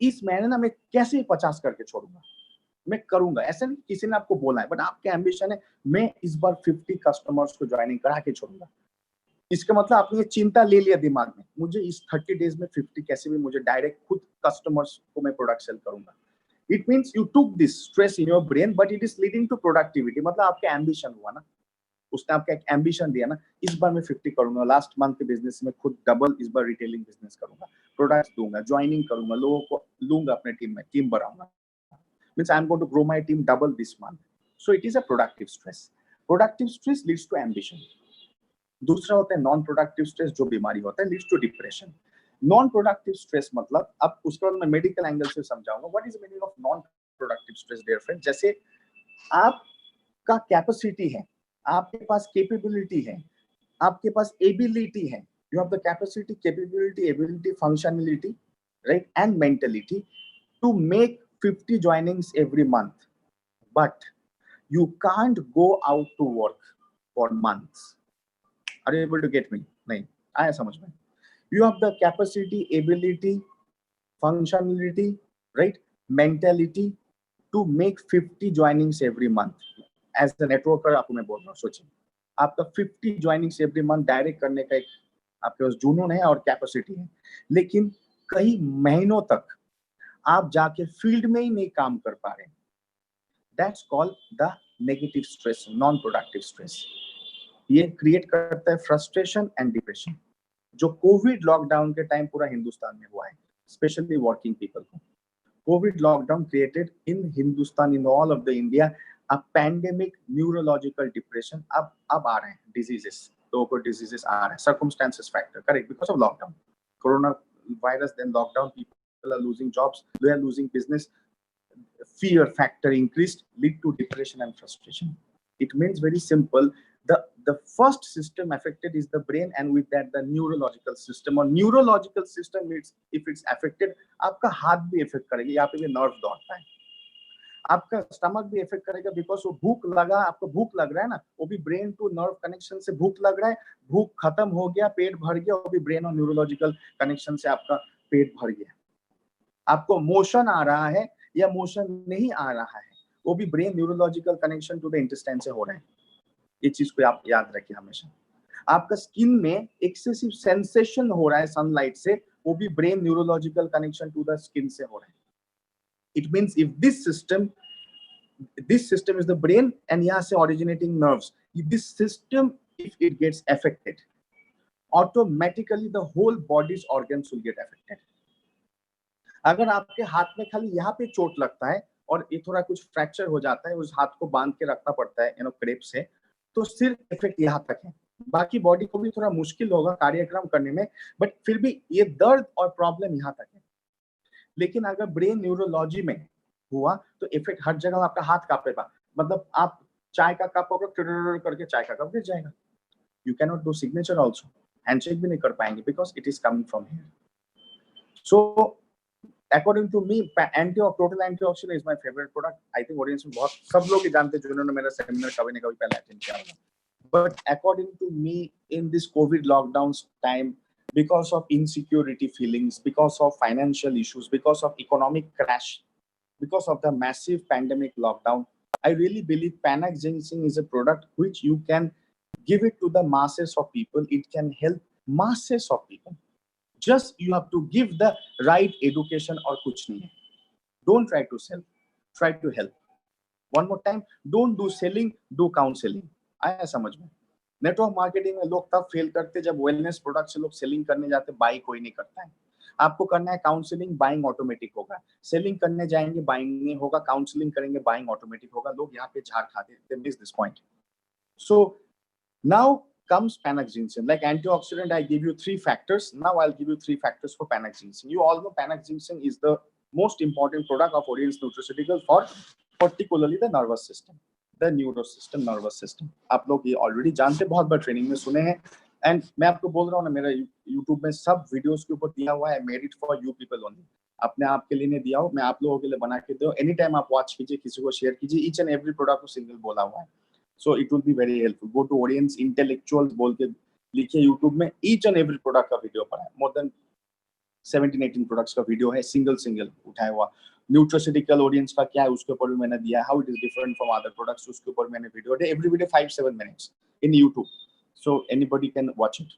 इस महीने ना मैं कैसे 50 करके छोड़ूंगा, मैं करूंगा. ऐसा नहीं किसी ने आपको बोला है, बट आपका एम्बिशन है मैं इस बार 50 कस्टमर्स को ज्वाइनिंग करा के छोड़ूंगा. इसका मतलब आपने ये चिंता ले लिया दिमाग में, मुझे इस 30 डेज में 50 कैसे भी मुझे डायरेक्ट खुद कस्टमर्स को मैं प्रोडक्ट सेल करूंगा. It means you took this stress in your brain, but it is leading to productivity. मतलब आपका एम्बिशन हुआ ना, उसने आपका एक एम्बिशन दिया ना, इस बार मैं 50 करूंगा, लास्ट मंथ के बिजनेस में खुद डबल, इस बार रिटेलिंग बिजनेस करूंगा, प्रोडक्ट्स दूंगा, ज्वाइनिंग करूंगा, लोगों को लूंगा अपने टीम में, टीम बढ़ाऊंगा. Means I am going to grow my team double this month. So it is a productive stress. Productive stress leads to ambition. दूसरा होता है नॉन प्रोडक्टिव स्ट्रेस, जो बीमारी होता है, leads to depression. Non productive stress मतलब, अब उसके बाद मैं मेडिकल एंगल से समझाऊंगा what is the meaning of non productive stress dear friend. जैसे आपका कैपेसिटी है, आपके पास कैपेबिलिटी है, आपके पास एबिलिटी है, you have the capacity, capability, ability, functionality, right, and mentality to make 50 joinings every month, but you can't go out to work for months. Are you able to get me? नहीं आया समझ में? You have the capacity, ability, functionality, right, mentality to make 50 joinings every month. As a networker आपको मैं बोल रहा हूँ, सोचिए आपका 50 joinings every month डायरेक्ट करने का एक आपके पास जुनून है और कैपेसिटी है, लेकिन कई महीनों तक आप जाके फील्ड में ही नहीं काम कर पा रहे. That's called the negative stress, non productive stress. ये क्रिएट करता है फ्रस्ट्रेशन एंड डिप्रेशन, जो कोविड लॉकडाउन के टाइम पूरा हिंदुस्तान में हुआ है, स्पेशली वर्किंग पीपल को. Covid lockdown created in Hindustan, in all of the India, a pandemic neurological depression. अब आ रहे हैं डिजीजेस, लोगों को डिजीजेस आ रहे हैं, circumstances factor, correct, because of lockdown, corona virus, then lockdown, people are losing jobs, they are losing business, fear factor increased, lead to depression and frustration. It means very simple. The first system affected is the brain, and with that the neurological system. और neurological system, if it's affected, आपका हाथ भी affect करेगा, यहाँ पे भी nerve दौड़ता है, आपका स्टमक भी इफेक्ट करेगा, बिकॉज वो भूख लगा, आपको भूख लग रहा है ना, वो भी ब्रेन टू नर्व कनेक्शन से भूख लग रहा है, भूख खत्म हो गया, पेट भर गया, वो भी ब्रेन और न्यूरोलॉजिकल कनेक्शन से आपका पेट भर गया। आपको मोशन आ रहा है या मोशन नहीं आ रहा है, वो भी brain neurological connection to the intestine से हो रहा है। ये चीज को आप याद रखिए हमेशा। आपका स्किन में एक्सेसिव सेंसेशन हो रहा है सनलाइट से, वो भी brain neurological connection to the skin से हो रहा है। It means if this system is the brain and यहाँ से originating nerves, if this system, if it gets affected, automatically the whole body's organs will get affected. अगर आपके हाथ में खाली यहाँ पे चोट लगता है और ये थोड़ा कुछ फ्रैक्चर हो जाता है, उस हाथ को बांध के रखना पड़ता है क्रेप से, तो सिर्फ इफेक्ट यहाँ तक है, बाकी बॉडी को भी थोड़ा मुश्किल होगा कार्यक्रम करने में, बट फिर भी ये दर्द और प्रॉब्लम यहाँ तक है। लेकिन अगर ब्रेन न्यूरोलॉजी में हुआ तो इफेक्ट हर जगह, आपका हाथ कांपेगा, मतलब आप चाय का कप होगा करके चाय का कप गिर जाएगा। You can not do signature also, handshake भी नहीं कर पाएंगे, because it is coming from here. So according to me, total antioxidant is my favourite product. I think audience में बहुत सब लोग ही जानते हैं जिन्होंने मेरा सेमिनार कभी ना कभी पहले अटेंड किया होगा। But according to me, in this COVID lockdown time, because of insecurity feelings, because of financial issues, because of economic crash, because of the massive pandemic lockdown, I really believe Panax Ginseng is a product which you can give it to the masses of people. It can help masses of people. Just you have to give the right education or kuch nahi hai. Don't try to sell, try to help. One more time, don't do selling, do counseling. आया समझ में? नेटवर्क मार्केटिंग में लोग तब फेल करते जब वेलनेस प्रोडक्ट से लोग सेलिंग करने जाते, बाई कोई नहीं करता है। आपको करना है काउंसलिंग, बाइंग ऑटोमेटिक होगा। सेलिंग करने जाएंगे, बाइंग नहीं होगा, काउंसलिंग करेंगे, बाइंग ऑटोमेटिक होगा। लोग यहाँ पे झाड़ खाते, they miss this point. So now comes Panax Ginseng. Like antioxidant, I give you 3 factors. Now I'll give you 3 factors for Panax Ginseng. You all know Panax Ginseng is the most important product of Orient's nutraceutical for particularly the nervous system. The neuro system, nervous system. आप लोग ये ऑलरेडी जानते, बहुत बार ट्रेनिंग में सुने हैं, एंड मैं आपको बोल रहा हूँ ना, मेरा यूट्यूब में सब वीडियोस के ऊपर दिया हुआ है, made it for you people only. अपने आप के लिए नहीं दिया हो, मैं आप लोगों के लिए बना के दो। एनी टाइम आप वॉच कीजिए, किसी को शेयर कीजिए, ईच एंड एवरी प्रोडक्ट को सिंगल बोला हुआ है, so it will be very helpful. Go to audience intellectuals बोल के लिखिए यूट्यूब में, ईच एंड एवरी प्रोडक्ट का वीडियो पड़ा है। मोर देन 17-18 प्रोडक्ट्स का वीडियो है, सिंगल उठाया हुआ। न्यूट्रास्यूटिकल ऑडियंस का क्या है उसके ऊपर भी मैंने दिया है, how it is different from other products, उसके ऊपर मैंने वीडियो है। Every video 5-7 minutes in YouTube, so anybody can watch it.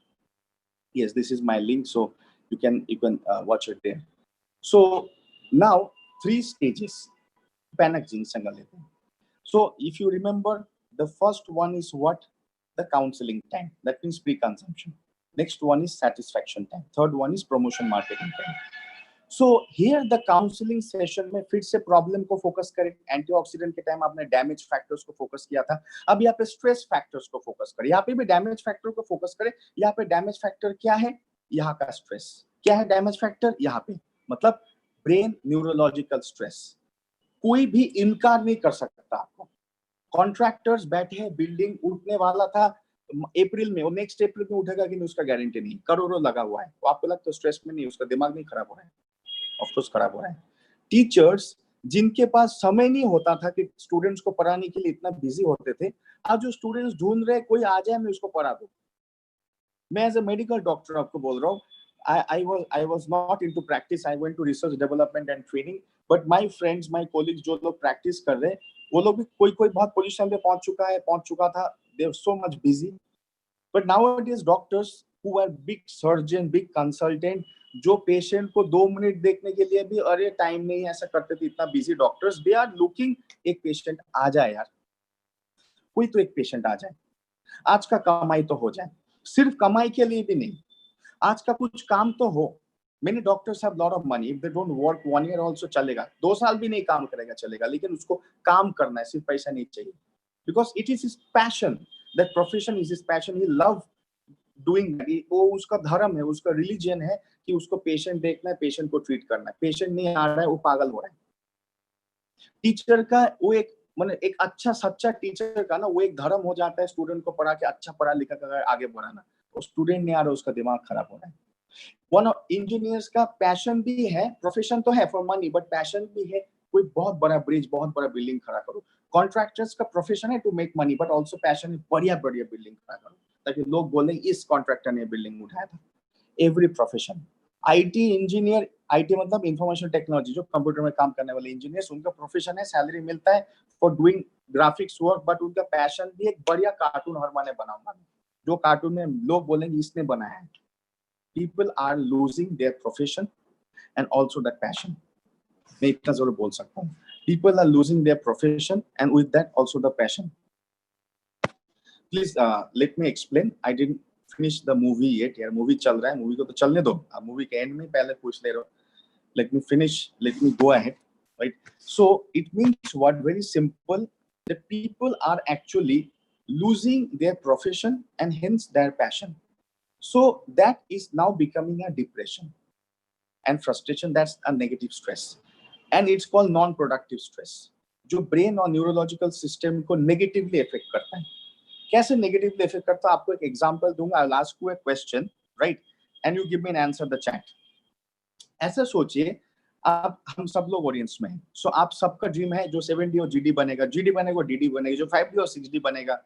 Yes, this is my link, so you can watch it there. So now 3 stages Panax Ginseng लेते हैं। So if you remember, the first one is what? The counseling time, that means pre-consumption. Next one is satisfaction time. Third one is promotion marketing time. So here the counseling session में फिर से प्रॉब्लम को फोकस करें। एंटीऑक्सीडेंट के टाइम आपने डैमेज फैक्टर्स को फोकस किया था, अब यहाँ पे स्ट्रेस फैक्टर्स को फोकस करें। यहाँ पे भी डैमेज फैक्टर को फोकस करें। यहाँ पे डैमेज फैक्टर क्या है? यहाँ का स्ट्रेस। क्या है डैमेज फैक्टर? यहाँ पे मतलब ब्रेन न्यूरोलॉजिकल स्ट्रेस। कोई भी इनकार नहीं कर सकता आपको। कॉन्ट्रैक्टर्स बैठे हैं, बिल्डिंग उठने वाला था अप्रैल में, वो नेक्स्ट अप्रैल में उठेगा कि नहीं उसका गारंटी नहीं, करोड़ों लगा हुआ है। तो आपको लगता है स्ट्रेस में नहीं, उसका दिमाग नहीं खराब हो रहा है? ऑफ कोर्स खराब हो रहा है। टीचर्स जिनके पास समय नहीं होता था कि स्टूडेंट्स को पढ़ाने के लिए, इतना बिजी होते थे, आज जो स्टूडेंट्स ढूंढ रहे कोई आ जाए मैं उसको पढ़ा दूं। मैं एज ए मेडिकल डॉक्टर आपको बोल रहा हूँ, I was not into practice. I went to research development and training. But my friends, my colleagues जो लोग प्रैक्टिस कर रहे हैं, वो लोग भी कोई बहुत पोजीशन पे पहुंच चुका था। They are so much busy. But nowadays doctors who are big surgeon, big consultant, जो पेशेंट को 2 मिनट देखने के लिए भी अरे टाइम नहीं ऐसा करते थे, इतना busy doctors, they are looking एक पेशेंट आ जाए यार, कोई तो एक पेशेंट आ जाए, आज का कमाई तो हो जाए। सिर्फ कमाई के लिए भी नहीं, आज का कुछ काम तो हो। Many doctors have lot of money. If they don't work 1 year also चलेगा, 2 साल भी नहीं काम करेगा चलेगा, लेकिन उसको काम करना है, सिर्फ पैसा नहीं चाहिए। Because it is his passion. That profession is his passion. He love doing that. वो उसका धर्म है, उसका रिलीजन है कि उसको पेशेंट देखना है, पेशेंट को ट्रीट करना है। पेशेंट नहीं आ रहा है, वो पागल हो रहा है। टीचर का वो एक मतलब एक अच्छा सच्चा टीचर का ना वो एक धर्म हो जाता है स्टूडेंट को पढ़ा के अच्छा पढ़ा लिखा कर आगे बढ़ाना। वो स्टूडेंट नहीं आ रहा, उसका दिमाग खराब हो रहा है। वन ऑफ इंजीनियर्स का पैशन भी है, प्रोफेशन तो है फॉर मनी, बट पैशन भी है कोई बहुत बड़ा ब्रिज, बहुत बड़ा बिल्डिंग खड़ा करो। कॉन्ट्रैक्टर्स का प्रोफेशन है to make money, but also passion है बढ़िया बढ़िया बिल्डिंग खड़ा करो, ताकि लोग बोले इस कॉन्ट्रैक्टर ने बिल्डिंग उठाया था। Every profession, IT engineer, IT मतलब इंफॉर्मेशन टेक्नोलॉजी, जो कंप्यूटर में काम करने वाले इंजीनियर्स, उनका प्रोफेशन है, सैलरी मिलता है for doing graphics work, but उनका पैशन भी एक बढ़िया कार्टून हर माने बनाऊंगा, जो कार्टून में लोग बोलेंगे इसने बनाया है। People are losing their profession and also that passion. मैं इतना जरूर बोल सकता हूँ, people are losing their profession and with that also the passion. Please let me explain. I didn't finish the movie yet. यार मूवी चल रहा है, मूवी को तो चलने दो, अब मूवी के एंड में पहले पूछ ले रहे हो. Let me finish. Let me go ahead. Right. So it means what? Very simple. The people are actually losing their profession and hence their passion. So that is now becoming a depression and frustration. That's a negative stress, and it's called non-productive stress, जो ब्रेन और न्यूरोलॉजिकल सिस्टम को नेगेटिवली इफेक्ट करता है. कैसे नेगेटिवली इफेक्ट करता है, आपको एक एग्जांपल दूंगा. I will ask you a question, right, and you give me an answer the chat. ऐसा सोचिए, आप हम सब लोग ऑडियंस में हैं. सो आप सबका ड्रीम है जो 7D और GD बनेगा, GD बनेगा DD बनेगा, जो 5D और 6D बनेगा.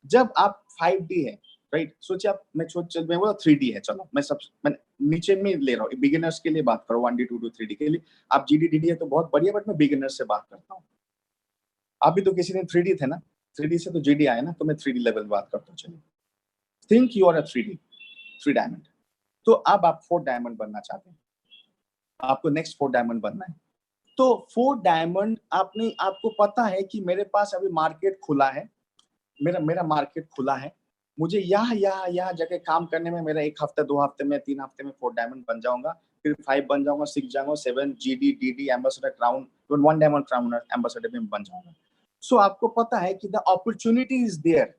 जब आप 5D है, राइट, सोचिए आप, मैं बोला 3D है, चलो मैं नीचे में ले रहा हूँ, बिगिनर्स के लिए बात करो, 1D 2D 3D के लिए. आप GD DD है तो बहुत बढ़िया, बट मैं बिगिनर से बात करता हूँ. आप भी तो किसी दिन 3D थे ना, 3D से तो GD आए ना, तो मैं 3D लेवल बात करता हूँ. चलिए, think you are a 3D, 3 diamond. तो अब आप 4 डायमंड बनना चाहते हैं, आपको नेक्स्ट 4 डायमंड बनना है. तो 4 डायमंड आपको पता है कि मेरे पास अभी मार्केट खुला है, मेरा मार्केट खुला है, मुझे यहाँ जगह काम करने में मेरा 1 हफ्ते 2 हफ्ते में 3 हफ्ते में 4 डायमंड बन जाऊंगा, फिर 5 बन जाऊंगा, 6 जाऊंगा, 7 GD DD ambassador crown, 1 diamond crown ambassador में बन जाऊंगा. सो आपको पता है कि the opportunity is there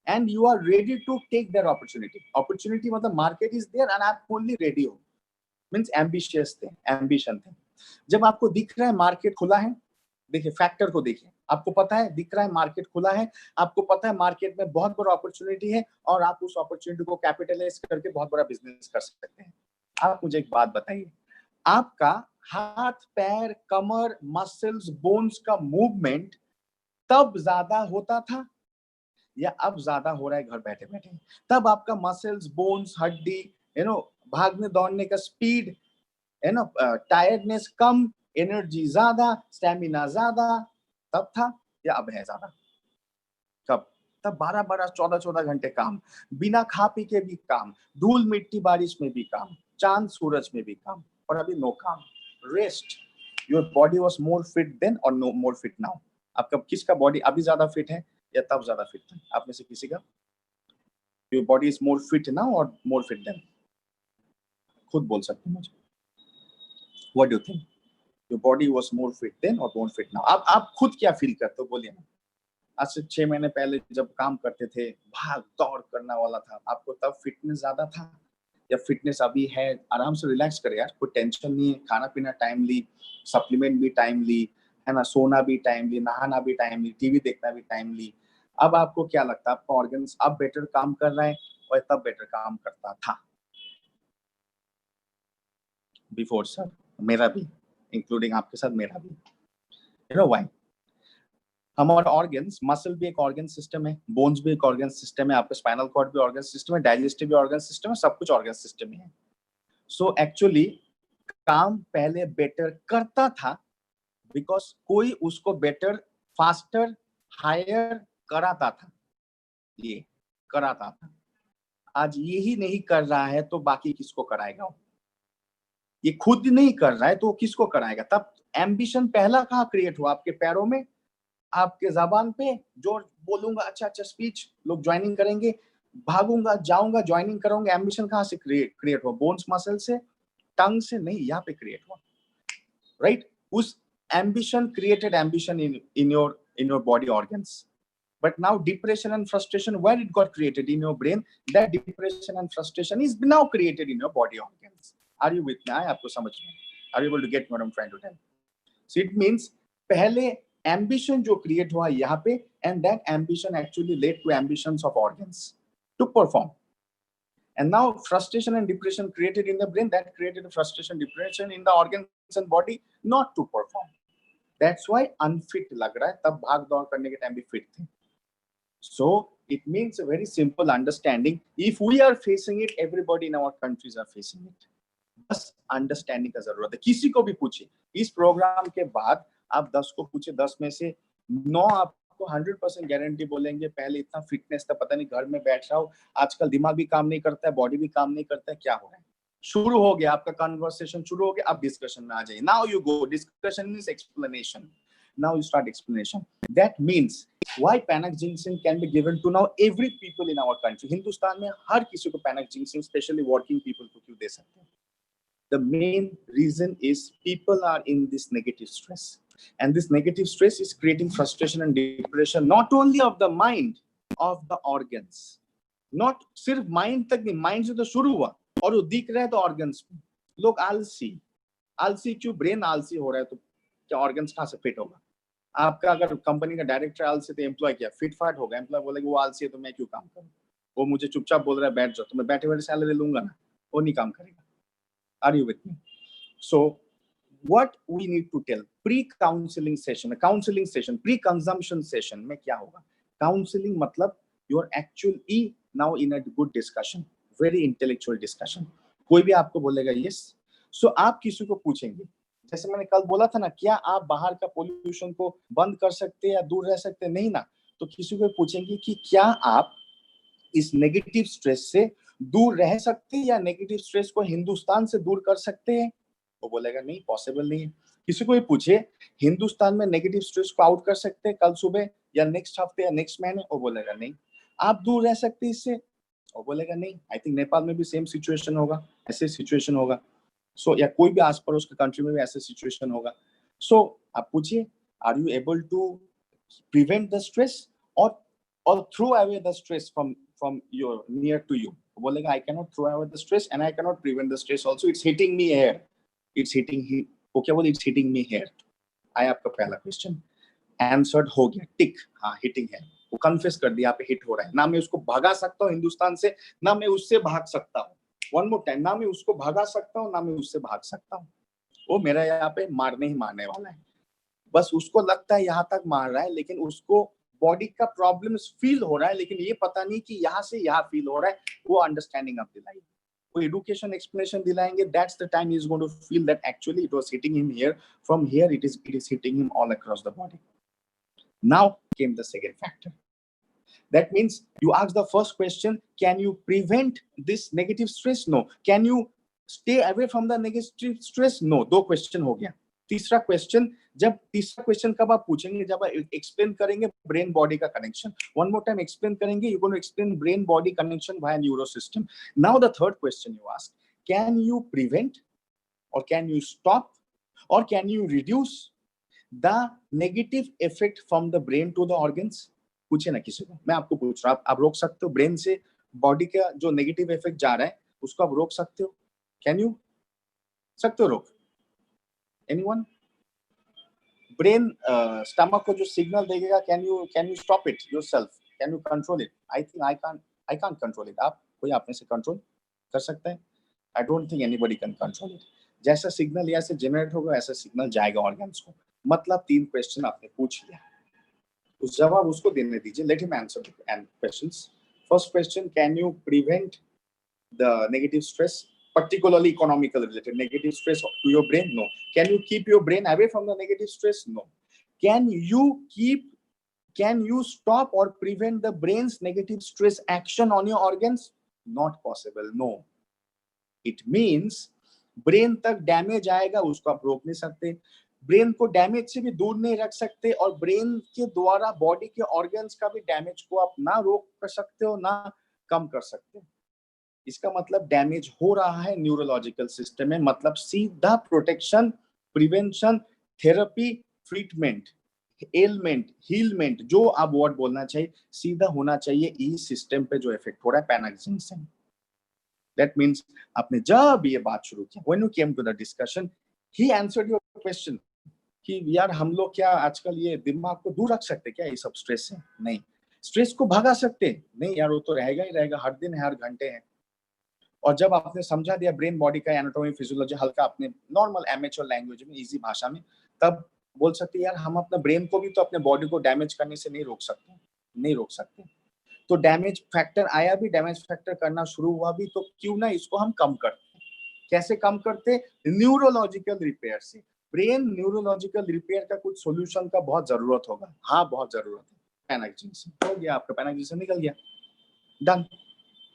and you are ready to take that opportunity. Opportunity मतलब मार्केट इज देयर एंड आप फुल्ली रेडी हो, मींस एम्बिशियस थे, एम्बिशन थे. जब आपको दिख रहा है मार्केट खुला है, देखिए फैक्टर को देखिए, आपको पता है दिख रहा है मार्केट खुला है, आपको पता है मार्केट में बहुत बड़ा अपॉर्चुनिटी है और आप उस अपॉर्चुनिटी को कैपिटलाइज करके बहुत बड़ा बिजनेस कर सकते हैं. आप मुझे एक बात बताइए, आपका हाथ पैर कमर मसल्स बोन्स का मूवमेंट तब ज्यादा होता था या अब ज्यादा हो रहा है घर बैठे बैठे? तब आपका मसल्स बोन्स हड्डी भागने दौड़ने का स्पीड, टायर्डनेस कम, एनर्जी ज्यादा, स्टेमिना ज्यादा, तब था या अब है ज्यादा? कब? तब 12-12 14-14 घंटे काम, बिना खा पी के भी काम, धूल मिट्टी बारिश में भी काम, चांद सूरज में भी काम, और अभी नो काम, rest. Your body was more fit then और नो मोर फिट नाउ? आपका किसका बॉडी अभी ज्यादा फिट है या तब ज्यादा फिट था? आप में से किसी का? Your body is more fit now और मोर फिट देन? खुद बोल सकते हैं मुझे. What do you think? Your body was more fit then और मोर फिट नाउ? आप खुद क्या फील करते हो, बोलिए ना. आज से 6 महीने पहले जब काम करते थे, भाग दौड़ करने वाला था, आपको तब फिटनेस ज्यादा था या फिटनेस अभी है? आराम से रिलैक्स करे यार, कोई टेंशन नहीं है, खाना पीना टाइमली, सप्लीमेंट भी टाइमली, है ना, सोना भी टाइमली, नहाना भी टाइमली, टीवी देखना भी टाइमली. अब आपको क्या लगता है, आपका ऑर्गन्स अब बेटर काम कर रहा है और तब बेटर काम करता था? बिफोर सर, मेरा भी, इंक्लूडिंग आपके साथ मेरा भी. You know why? हमारा ऑर्गन्स, मसल भी एक ऑर्गन सिस्टम है, बोन्स भी एक ऑर्गन सिस्टम है, आपका स्पाइनल कॉर्ड भी ऑर्गन सिस्टम है, डाइजेस्टिव भी ऑर्गन सिस्टम है, सब कुछ ऑर्गन सिस्टम ही है. सो एक्चुअली काम पहले बेटर करता था बिकॉज कोई उसको बेटर, फास्टर, हायर कराता था, ये कराता था. आज यही नहीं कर रहा है तो बाकी किसको कराएगा? ये खुद नहीं कर रहा है तो किसको कराएगा? तब एम्बिशन पहला कहाँ क्रिएट हुआ? आपके पैरों में, आपके जबान पे, जो बोलूंगा अच्छा अच्छा स्पीच लोग ज्वाइनिंग करेंगे, भागूंगा जाऊंगा ज्वाइनिंग करूंगा. एम्बिशन कहाँ से क्रिएट हुआ? बोन्स मसल से, टंग से नहीं, यहाँ पे क्रिएट हुआ, राइट? उस ambition created ambition in your body organs. But now depression and frustration, where it got created? In your brain. That depression and frustration is now created in your body organs. Are you with me? आपको समझ में? Are you able to get what I'm trying to tell? So it means पहले एम्बिशन जो क्रिएट हुआ यहाँ पे, and that ambition actually led to ambitions of organs to perform. And now frustration and depression created in the brain, that created frustration, depression in the organs and body not to perform. That's why unfit लग रहा है, तब भाग दौड़ करने के टाइम भी फिट थे. So it means a very simple understanding. If we are facing it, everybody in our countries are facing it. बस अंडरस्टैंडिंग का जरूरत है. किसी को भी पूछिए इस प्रोग्राम के बाद, आप 10 को पूछे, 10 में से 9 आपको 100% गारंटी बोलेंगे पहले इतना फिटनेस था, पता नहीं घर में बैठ रहा हूँ, आजकल दिमाग भी काम नहीं करता है, बॉडी भी काम नहीं करता है, क्या हो रहा है. शुरू हो गया आपका कन्वर्सेशन, शुरू हो गया, आप डिस्कशन में आ जाइए. Now you go, discussion means explanation. Now you start explanation. That means why panax ginseng can be given to now every people in our country. Hindustan में हर किसी को panax ginseng, specially working people को क्यों दे सकते हैं? The main reason is people are in this negative stress, and this negative stress is creating frustration and depression, not only of the mind, of the organs. Not सिर्फ mind तक नहीं, mind से तो शुरू हुआ और वो दिख रहा है तो organs पे. लोग आलसी, आलसी क्यों? ब्रेन आलसी हो रहा है तो क्या ऑर्गन्स कहाँ से फिट होगा? आपका अगर कंपनी का डायरेक्टर आलसी तो एम्प्लॉय क्या फिट फाट होगा? एम्प्लॉय बोलेगा वो आलसी है तो मैं क्यों काम करूं, वो मुझे चुपचाप बोल रहा है बैठ जाओ, तो मैं बैठे बैठे सैलरी लूंगा ना, वो नहीं काम करेगा. Are you with me? So what we need to tell, pre-counseling session, counseling session, pre-consumption session में क्या होगा? Counseling मतलब you are actually now in a good discussion, very intellectual discussion. कोई भी आपको बोलेगा yes, so आप किसी को पूछेंगे, जैसे मैंने कल बोला था ना, क्या आप बाहर का पोल्यूशन को बंद कर सकते हैं या दूर रह सकते हैं? नहीं ना. तो किसी को पूछेंगे कि क्या आप इस नेगेटिव स्ट्रेस से दूर रह सकते हैं या नेगेटिव स्ट्रेस को हिंदुस्तान से दूर कर सकते हैं? वो बोलेगा नहीं, पॉसिबल नहीं है. किसी को भी पूछे हिंदुस्तान में नेगेटिव स्ट्रेस को आउट कर सकते हैं कल सुबह या नेक्स्ट हफ्ते या नेक्स्ट महीने? वो बोलेगा नहीं. आप दूर रह सकते हैं इससे? वो बोलेगा नहीं. आई थिंक नेपाल में भी सेम सिचुएशन होगा, ऐसे सिचुएशन होगा. सो या कोई भी आस पड़ोस के कंट्री में भी ऐसे सिचुएशन होगा. सो आप पूछिए, are you able to prevent the stress or throw away the stress from your near to you? बोलेगा I cannot throw away the stress and I cannot prevent the stress also. It's hitting me here. It's hitting he. वो क्या बोले? It's hitting me here. आया आपका पहला क्वेश्चन, आंसर्ड हो गया, टिक. हाँ, हिटिंग है. वो कन्फेस कर दिया पे हिट हो रहा है. ना मैं उसको भगा सकता हूँ हिंदुस्तान से, ना मैं उससे भाग सकता हूँ. वन मोर टाइम, ना मैं उसको भगा सकता हूँ, ना मैं उससे भाग सकता हूँ. वो मेरा यहाँ पे मारने ही मारने वाला है. बस उसको लगता है यहाँ तक मार रहा है, लेकिन उसको बॉडी का प्रॉब्लम्स फील हो रहा है, लेकिन ये पता नहीं कि यहाँ से यहाँ फील हो रहा है. वो अंडरस्टैंडिंग आप दिलाइए, वो एडुकेशन एक्सप्लेनेशन दिलाएंगे. That's the time he is going to feel that actually it was hitting him here, from here it is hitting him all across the body. Now came the second factor. That means you ask the first question, can you prevent this negative stress? No. Can you stay away from the negative stress? No. दो क्वेश्चन हो गया. तीसरा क्वेश्चन कब आप पूछेंगे? जब आप एक्सप्लेन करेंगे ब्रेन बॉडी का connection. One more time explain करेंगे, you going to explain brain body connection via neuro system. Now the third question you ask, can you prevent और कैन यू स्टॉप और can you reduce the negative effect from the brain to the organs? पूछे ना किसी को. मैं आपको पूछ रहा हूं, आप रोक सकते हो ब्रेन से बॉडी का जो नेगेटिव इफेक्ट जा रहा है उसको आप रोक सकते हो? कैन यू सकते हो रोक? एनीवन? ब्रेन स्टमक को जो सिग्नल देगा, can you stop it yourself? Can you control it? I think I can't control it. आप कोई आप में से कंट्रोल कर सकते हैं? आई don't think anybody can control it. जैसा सिग्नल यहाँ से जनरेट होगा ऐसा सिग्नल जाएगा ऑर्गन्स को. मतलब 3 क्वेश्चन आपने पूछ लिया, उस जवाब उसको देने दीजिए. Let him answer the questions. First question, can you prevent the negative stress, particularly economical related negative stress to your brain? No. Can you keep your brain away from the negative stress? No. Can you stop or prevent the brain's negative stress action on your organs? Not possible. No. It means brain तक डैमेज आएगा, उसको आप रोक नहीं सकते. ब्रेन को डैमेज से भी दूर नहीं रख सकते, और ब्रेन के द्वारा बॉडी के ऑर्गन्स का भी डैमेज को आप ना रोक कर सकते हो ना कम कर सकते हो. इसका मतलब डैमेज हो रहा है न्यूरोलॉजिकल सिस्टम में. मतलब सीधा protection, prevention, therapy, treatment, ailment, healment, जो आप वर्ड बोलना चाहिए, सीधा होना चाहिए इस सिस्टम पे जो इफेक्ट हो रहा है पैनाक्स जिंसेंग. दैट मींस आपने जब ये बात शुरू किया, when you came to the discussion, he answered your question. कि यार हम लोग क्या आजकल ये दिमाग को दूर रख सकते क्या ये सब स्ट्रेस से? नहीं। स्ट्रेस को भगा सकते? नहीं यार, वो तो रहेगा ही रहेगा, हर दिन है, हर घंटे है। और जब आपने समझा दिया ब्रेन बॉडी का एनाटॉमी फिजियोलॉजी हल्का अपने नॉर्मल एमेच्योर लैंग्वेज में, इजी भाषा में, तब बोल सकते हैं यार हम अपने ब्रेन को भी तो अपने बॉडी को डैमेज करने से नहीं रोक सकते, नहीं रोक सकते। तो डैमेज फैक्टर आया भी, डैमेज फैक्टर करना शुरू हुआ भी, तो क्यों ना इसको हम कम करते। कैसे कम करते? न्यूरोलॉजिकल रिपेयर से। ब्रेन न्यूरोलॉजिकल रिपेयर का कुछ सॉल्यूशन का बहुत जरूरत होगा। हाँ, बहुत जरूरत है। पैनाक्जिन हो गया आपका, पैनाक्जिन निकल गया, done.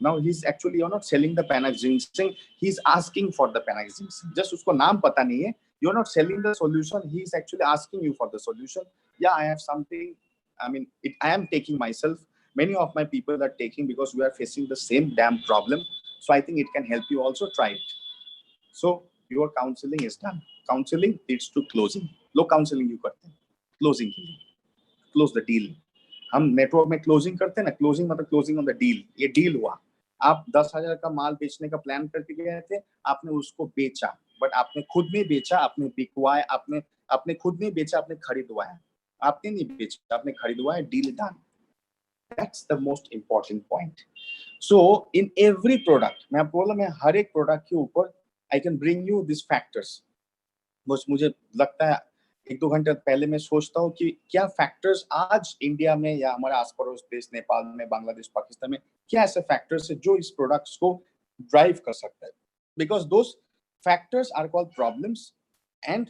Now he's actually, you're not selling the Panaxin, he's asking for the Panaxin. Just उसको नाम पता नहीं है. You're not selling the solution. He's actually asking you for the solution. Yeah, I have something. I mean, I am taking myself. Many of my people are taking because we are facing the same damn problem. So I think it can help you also try it. So your counseling is done. Counseling leads to closing. Low counseling you करते हैं. Closing के लिए. Close the deal. हम नेटवर्क में क्लोजिंग करते हैं ना, क्लोजिंग मतलब क्लोजिंग ऑन द डील। ये डील हुआ, आप 10,000 का माल बेचने का प्लान करके गए थे, आपने उसको बेचा, बट आपने खुद नहीं बेचा, आपने बिकवाया, आपने खुद नहीं बेचा, आपने खरीदवाया। आपने नहीं बेचा, आपने खरीदवाया, deal done. That's the most important point. So in every product, मैं आपको बोला, मैं हर एक प्रोडक्ट के ऊपर I can bring you this factors. बस मुझे लगता है 1-2 घंटे पहले मैं सोचता हूँ कि क्या फैक्टर्स आज इंडिया में या हमारे आस पड़ोस देश नेपाल में, बांग्लादेश, पाकिस्तान में क्या ऐसे फैक्टर्स है जो इस प्रोडक्ट्स को ड्राइव कर सकता है। Because those factors are called problems and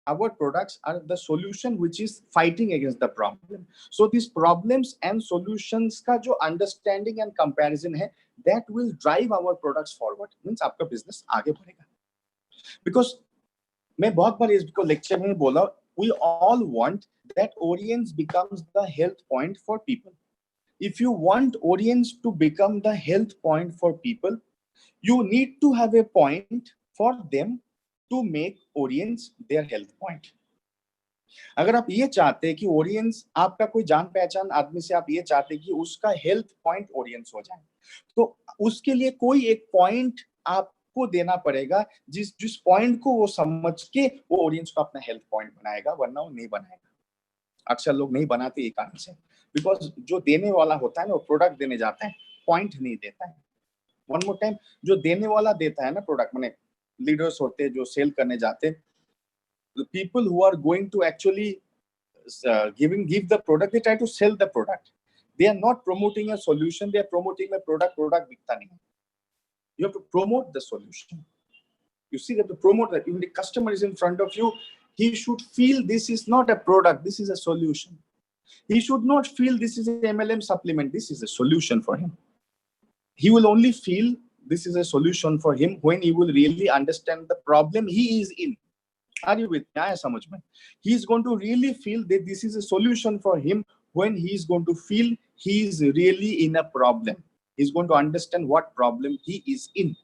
our products are the solution which is fighting against the problem. So these problems and solutions का जो understanding and comparison है, that will drive our products forward. Means आपका business आगे बढ़ेगा। Because मैं बहुत बार इसको लेक्चर में बोला, we all want that Orience becomes the health point for people. If you want Orience to become the health point for people, you need to have a point for them to make Orience their health point. अगर आप ये चाहते हैं कि Orience आपका कोई जान पहचान आदमी से, आप ये चाहते हैं कि उसका हेल्थ पॉइंट Orience हो जाए, तो उसके लिए कोई एक पॉइंट आप को देना पड़ेगा, जिस पॉइंट को वो समझ के वो ऑडियंस को अपना हेल्थ पॉइंट बनाएगा, वरना वो नहीं बनाएगा। अक्सर लोग नहीं बनाते ये कारण से, बिकॉज जो देने वाला होता है ना, वो प्रोडक्ट देने जाता है, पॉइंट नहीं देता है। वन मोर टाइम, जो देने वाला देता है ना प्रोडक्ट, माने लीडर्स होते हैं जो सेल करने जाते हैं, the people who are going to actually give the product, they try to sell the product. They are not promoting a solution, they are promoting a product बिकता नहीं है। You have to promote the solution. You see, that to promote that, when the customer is in front of you, he should feel this is not a product, this is a solution. He should not feel this is an MLM supplement, this is a solution for him. He will only feel this is a solution for him when he will really understand the problem he is in. Are you with me? समझ में? He is going to really feel that this is a solution for him when he is going to feel he is really in a problem. He is going to understand what problem he is in.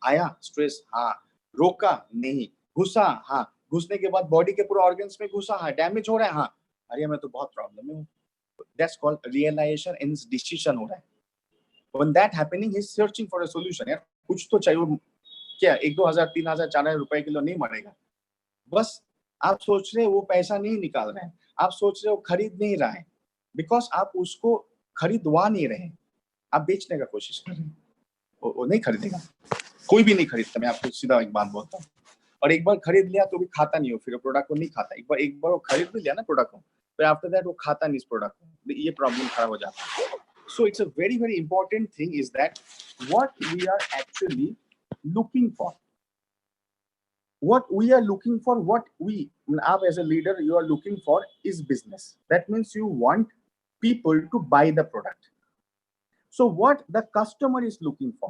आया स्ट्रेस, हाँ, रोका नहीं, घुसा, हाँ, घुसने के बाद बॉडी के पूरे ऑर्गन्स में घुसा, हाँ, डैमेज हो रहा है, हाँ, अरे मैं तो बहुत प्रॉब्लम में हूँ। That's called realization and decision हो रहा है। When that happening, he is searching for a solution. यार कुछ तो चाहिए, क्या 1-2 हज़ार 3,000 4,000 रुपए किलो नहीं मरेगा। बस आप सोच रहे वो पैसा नहीं निकाल रहे हैं, आप सोच रहे हो खरीद नहीं रहा है, बिकॉज आप उसको खरीदवा नहीं रहे, आप बेचने का कोशिश कर रहे हैं। वो नहीं खरीदेगा, कोई भी नहीं खरीदता। मैं आपको सीधा एक बात बोलता हूँ। और एक बार खरीद लिया तो भी खाता नहीं हो, फिर प्रोडक्ट को नहीं खाता। एक बार वो खरीद भी लिया ना प्रोडक्ट को, फिर आफ्टर दैट वो खाता नहीं इस प्रोडक्ट को, ये प्रॉब्लम खड़ा हो जाता है। So it's a very very important thing is that what we are actually looking for, what we are looking for, what we, as a leader, you are looking for is business. That means you want people to buy the product. So what the customer is looking for?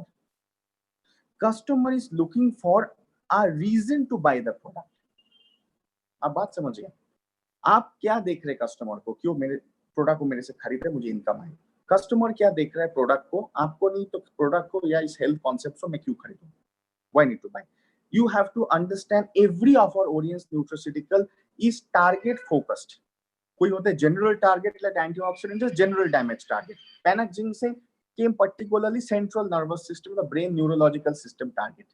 Customer is looking for a reason to buy the product. अब बात समझिए, आप क्या देख रहे कस्टमर को, क्यों मेरे प्रोडक्ट को मेरे से खरीद रहे, मुझे इनकम आए। कस्टमर क्या देख रहा है प्रोडक्ट को, आपको नहीं तो प्रोडक्ट को या इस हेल्थ कॉन्सेप्ट को मैं क्यों खरीदूं? Why need to buy? You have to understand every of our Orience nutraceutical is target focused. कोई होता है general target like antioxidant, just general damage target. Panaxin से came particularly central nervous system, the brain neurological system target.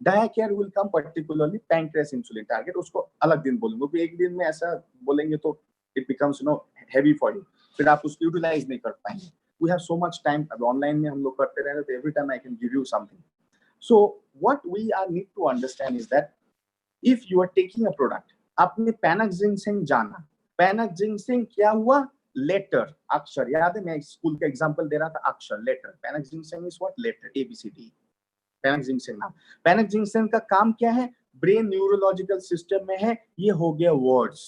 Dia care will come particularly pancreas insulin target, उसको अलग दिन बोलूंगा, क्योंकि एक दिन में ऐसा बोलेंगे तो it becomes heavy for you, फिर आप उसको यूटिलाइज नहीं कर पाएंगे. We have so much time, अब ऑनलाइन में हम लोग करते रहे तो every time I can give you something. So what we are need to understand is that if you are taking a product, आपने पैनाक्स जिंक्सेन जाना, पैनाक्स जिंक्सेन क्या हुआ, लेटर, अक्षर. याद है मैं स्कूल का एग्जांपल दे रहा था, अक्षर, letter. Panax ginseng is what, letter, ABCD. Panax ginseng नाम. पैनाक्स जिंक्सेन का काम क्या है, ब्रेन न्यूरोलॉजिकल सिस्टम में है, ये हो गया वर्ड्स.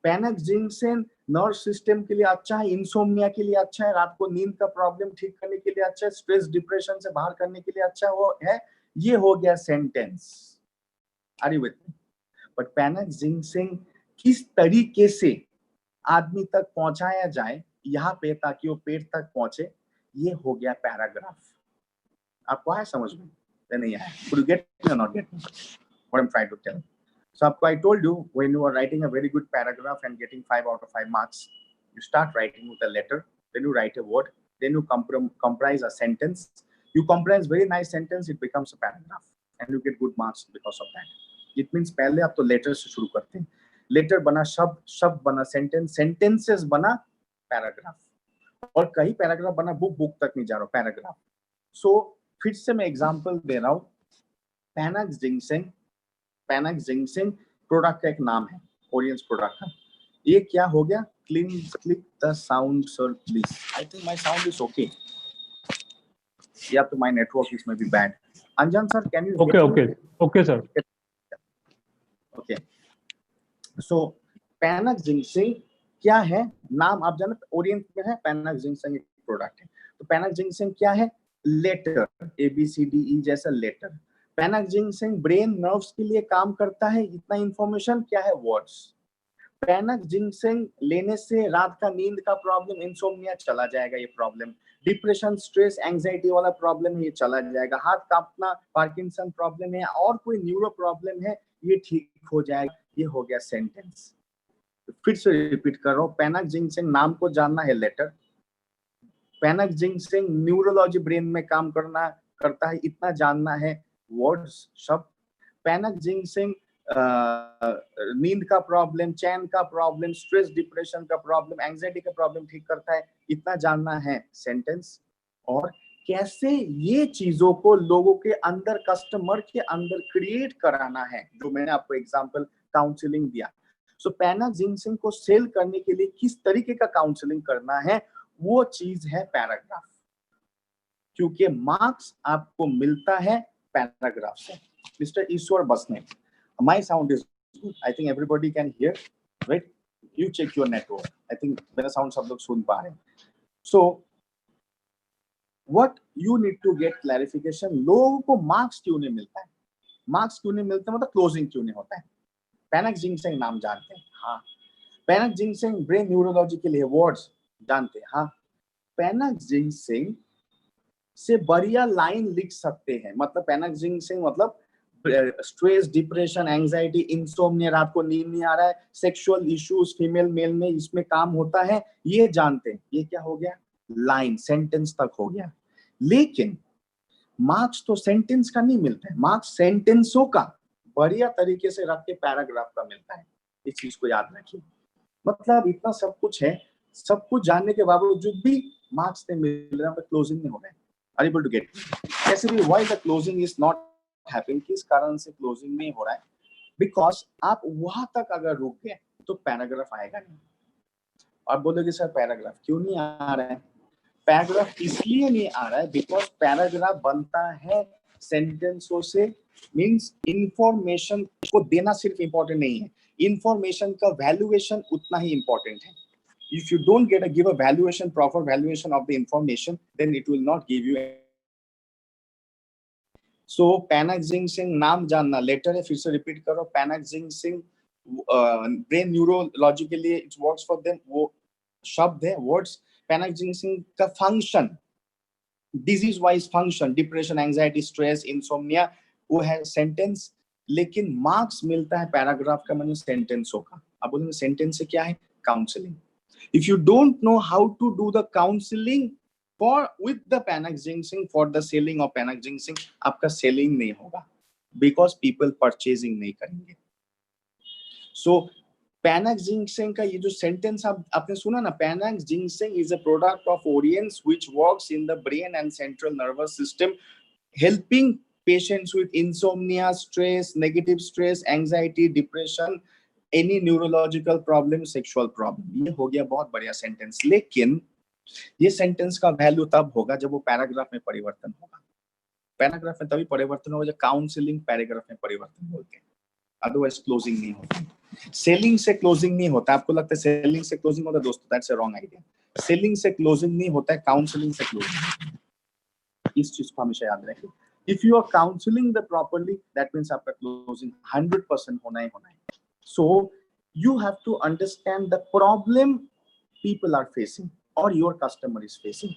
पैनाक्स जिंक्सेन नर्व सिस्टम के लिए अच्छा है, इंसोम्निया के लिए अच्छा है, रात को नींद का प्रॉब्लम ठीक करने के लिए अच्छा है, स्ट्रेस डिप्रेशन से बाहर करने के लिए अच्छा वो है. ये हो गया sentence. Are you with me? But Panax ginseng किस तरीके से आदमी तक पहुंचाया जाए यहाँ पे ताकि वो पेट तक पहुंचे, ये हो गया पैराग्राफ. आपको आया समझ में? नहीं आया? Could you get me or not get me? What I'm trying to tell. So I told you, when you are writing a very good paragraph and getting 5 out of 5 marks, you start writing with a letter, then you write a word, then you comprise a sentence. You comprise very nice sentence, it becomes a paragraph, and you get good marks because of that. It means पहले आप तो लेटर से शुरू करते हैं, लेटर बना शब्द, शब्द बना सेंटेंस, सेंटेंसेस बना पैराग्राफ, और कई पैराग्राफ बना बुक, बुक तक नहीं जा रहा पैराग्राफ. सो फिर से मैं एग्जांपल दे रहा हूं. पैनाक्स जिंक्सेन, पैनाक्स जिंक्सेन प्रोडक्ट का एक नाम है, ओरियंस प्रोडक्ट का. ये क्या हो गया, click the sound sir please. I think my sound is okay, या तो my network is may bad. Anjan sir, can you? Okay sir. Okay. So Panax ginseng क्या है, नाम आप जानो, ओरिएंट में है, पैनाक्स जिंक्सेन एक प्रोडक्ट है. तो पैनाक्स जिंक्सेन क्या है, लेटर, ABCDE जैसा लेटर. पैनाक्स जिंक्सेन ब्रेन नर्व्स के लिए काम करता है, इतना इंफॉर्मेशन क्या है, वर्ड्स. पैनाक्स जिंक्सेन लेने से रात का नींद का प्रॉब्लम, इंसोम्निया चला जाएगा, ये प्रॉब्लम. डिप्रेशन, स्ट्रेस, एंजाइटी वाला प्रॉब्लम है, ये चला जाएगा. हाथ कांपना, पार्किंसन प्रॉब्लम है, और कोई न्यूरो प्रॉब्लम है, ये ठीक हो जाएगा. ये हो गया सेंटेंस. फिर से रिपीट कर रहा हूं, पैनाक्स जिंक्सेन नाम को जानना है, लेटर. पैनाक्स जिंक्सेन न्यूरोलॉजी ब्रेन में काम करता है, इतना जानना है, वर्ड्स, शब्द. पैनाक्स जिंक्सेन नींद का प्रॉब्लम, चैन का प्रॉब्लम, स्ट्रेस डिप्रेशन का प्रॉब्लम, एंजाइटी का प्रॉब्लम ठीक करता है, इतना जानना है, सेंटेंस. और कैसे ये चीजों को लोगों के अंदर, कस्टमर के अंदर क्रिएट कराना है, जो मैंने आपको एग्जांपल काउंसलिंग दिया. सो पैनाक्स जिंक्सेन को सेल करने के लिए किस तरीके का काउंसलिंग करना है, वो चीज है पैराग्राफ. क्योंकि मार्क्स आपको मिलता है पैराग्राफ से. मिस्टर ईश्वर बसने, my sound is good. I think everybody can hear, right? You check your network. I think मेरा sound सब लोग सुन पा रहे हैं. So what you need to get clarification, लोगों को मार्क्स क्यों नहीं मिलता है, मार्क्स क्यों नहीं मिलता, मतलब क्लोजिंग क्यों नहीं होता है. पैनाक्स जिंक्सेन नाम जानते हैं, हाँ. पैनाक्स जिंक्सेन ब्रेन न्यूरोलॉजी के लिए वर्ड्स जानते हैं, हाँ. पैनाक्स जिंक्सेन से बढ़िया लाइन लिख सकते हैं, मतलब पैनाक्स जिंक्सेन मतलब स्ट्रेस, डिप्रेशन, एंजाइटी, इंसोम्निया, रात को नींद नहीं आ रहा है, सेक्सुअल इश्यूज फीमेल मेल में इसमें काम होता है, ये जानते हैं. ये क्या हो गया, लाइन, सेंटेंस तक हो गया. लेकिन मार्क्स तो सेंटेंस का नहीं मिलता है, मार्क्स सेंटेंसों का बढ़िया तरीके से रख के पैराग्राफ का मिलता है. इस चीज को याद रखिए. मतलब इतना सब कुछ है, सब कुछ जानने के बावजूद भी मार्क्स नहीं मिल रहा है, क्लोजिंग नहीं हो रहा है. Are able to get? कैसे भी, why the closing is not happening, किस कारण से क्लोजिंग नहीं हो रहा है? बिकॉज आप वहां तक अगर रुक गए तो पैराग्राफ आएगा नहीं. आप बोलोगे सर पैराग्राफ क्यों नहीं आ रहा है? पैराग्राफ इसलिए नहीं आ रहा है बिकॉज पैराग्राफ बनता है सेंटेंसों से. मीन्स इंफॉर्मेशन को देना सिर्फ इंपॉर्टेंट नहीं है, इंफॉर्मेशन का वैल्यूएशन उतना ही इंपॉर्टेंट है. If you don't give a valuation, proper valuation of the information, then it will not give you. So पैनाक्स ginseng नाम जानना, लेटर है, फिर से रिपीट करो. पैनाक्स जिंक्सेन ब्रेन न्यूरोलॉजी के लिए इट वर्क्स फॉर देम, वो शब्द है, वर्ड्स. पैनाक्स जिंक्सेन का function, disease wise function, depression, anxiety, stress, insomnia, वो है सेंटेंस. लेकिन मार्क्स मिलता है पैराग्राफ का, मतलब सेंटेंसों का. अब बोलेंगे सेंटेंस से क्या है, counselling. If you don't know how to do the counseling, for with the Panax ginseng, for the selling of Panax ginseng, आपका सेलिंग नहीं होगा बिकॉज पीपल परचेजिंग नहीं करेंगे. सो पैनक जिंक्सिंग का ये जो सेंटेंस आपने सुना ना, Panax ginseng is a product of Oriens which works in the brain and central nervous system, helping patients with insomnia, stress, negative stress, anxiety, depression, any neurological problem, sexual problem. ये हो गया बहुत बढ़िया सेंटेंस, लेकिन ये सेंटेंस का वैल्यू तब होगा जब वो पैराग्राफ में परिवर्तन होगा. पैराग्राफ में तभी परिवर्तन होगा जब काउंसलिंग पैराग्राफ में परिवर्तन होते हैं, अदरवाइज क्लोजिंग नहीं होती. सेलिंग से क्लोजिंग नहीं होता. आपको लगता है सेलिंग से क्लोजिंग होता है? दोस्तों, that's a wrong idea. Selling से क्लोजिंग नहीं होता है, काउंसलिंग से क्लोजिंग. इस चीज को हमेशा याद रखें. If you are counseling the properly, that means आपका closing 100% होना ही होना है. So you have to understand the problem people are facing or your customer is facing.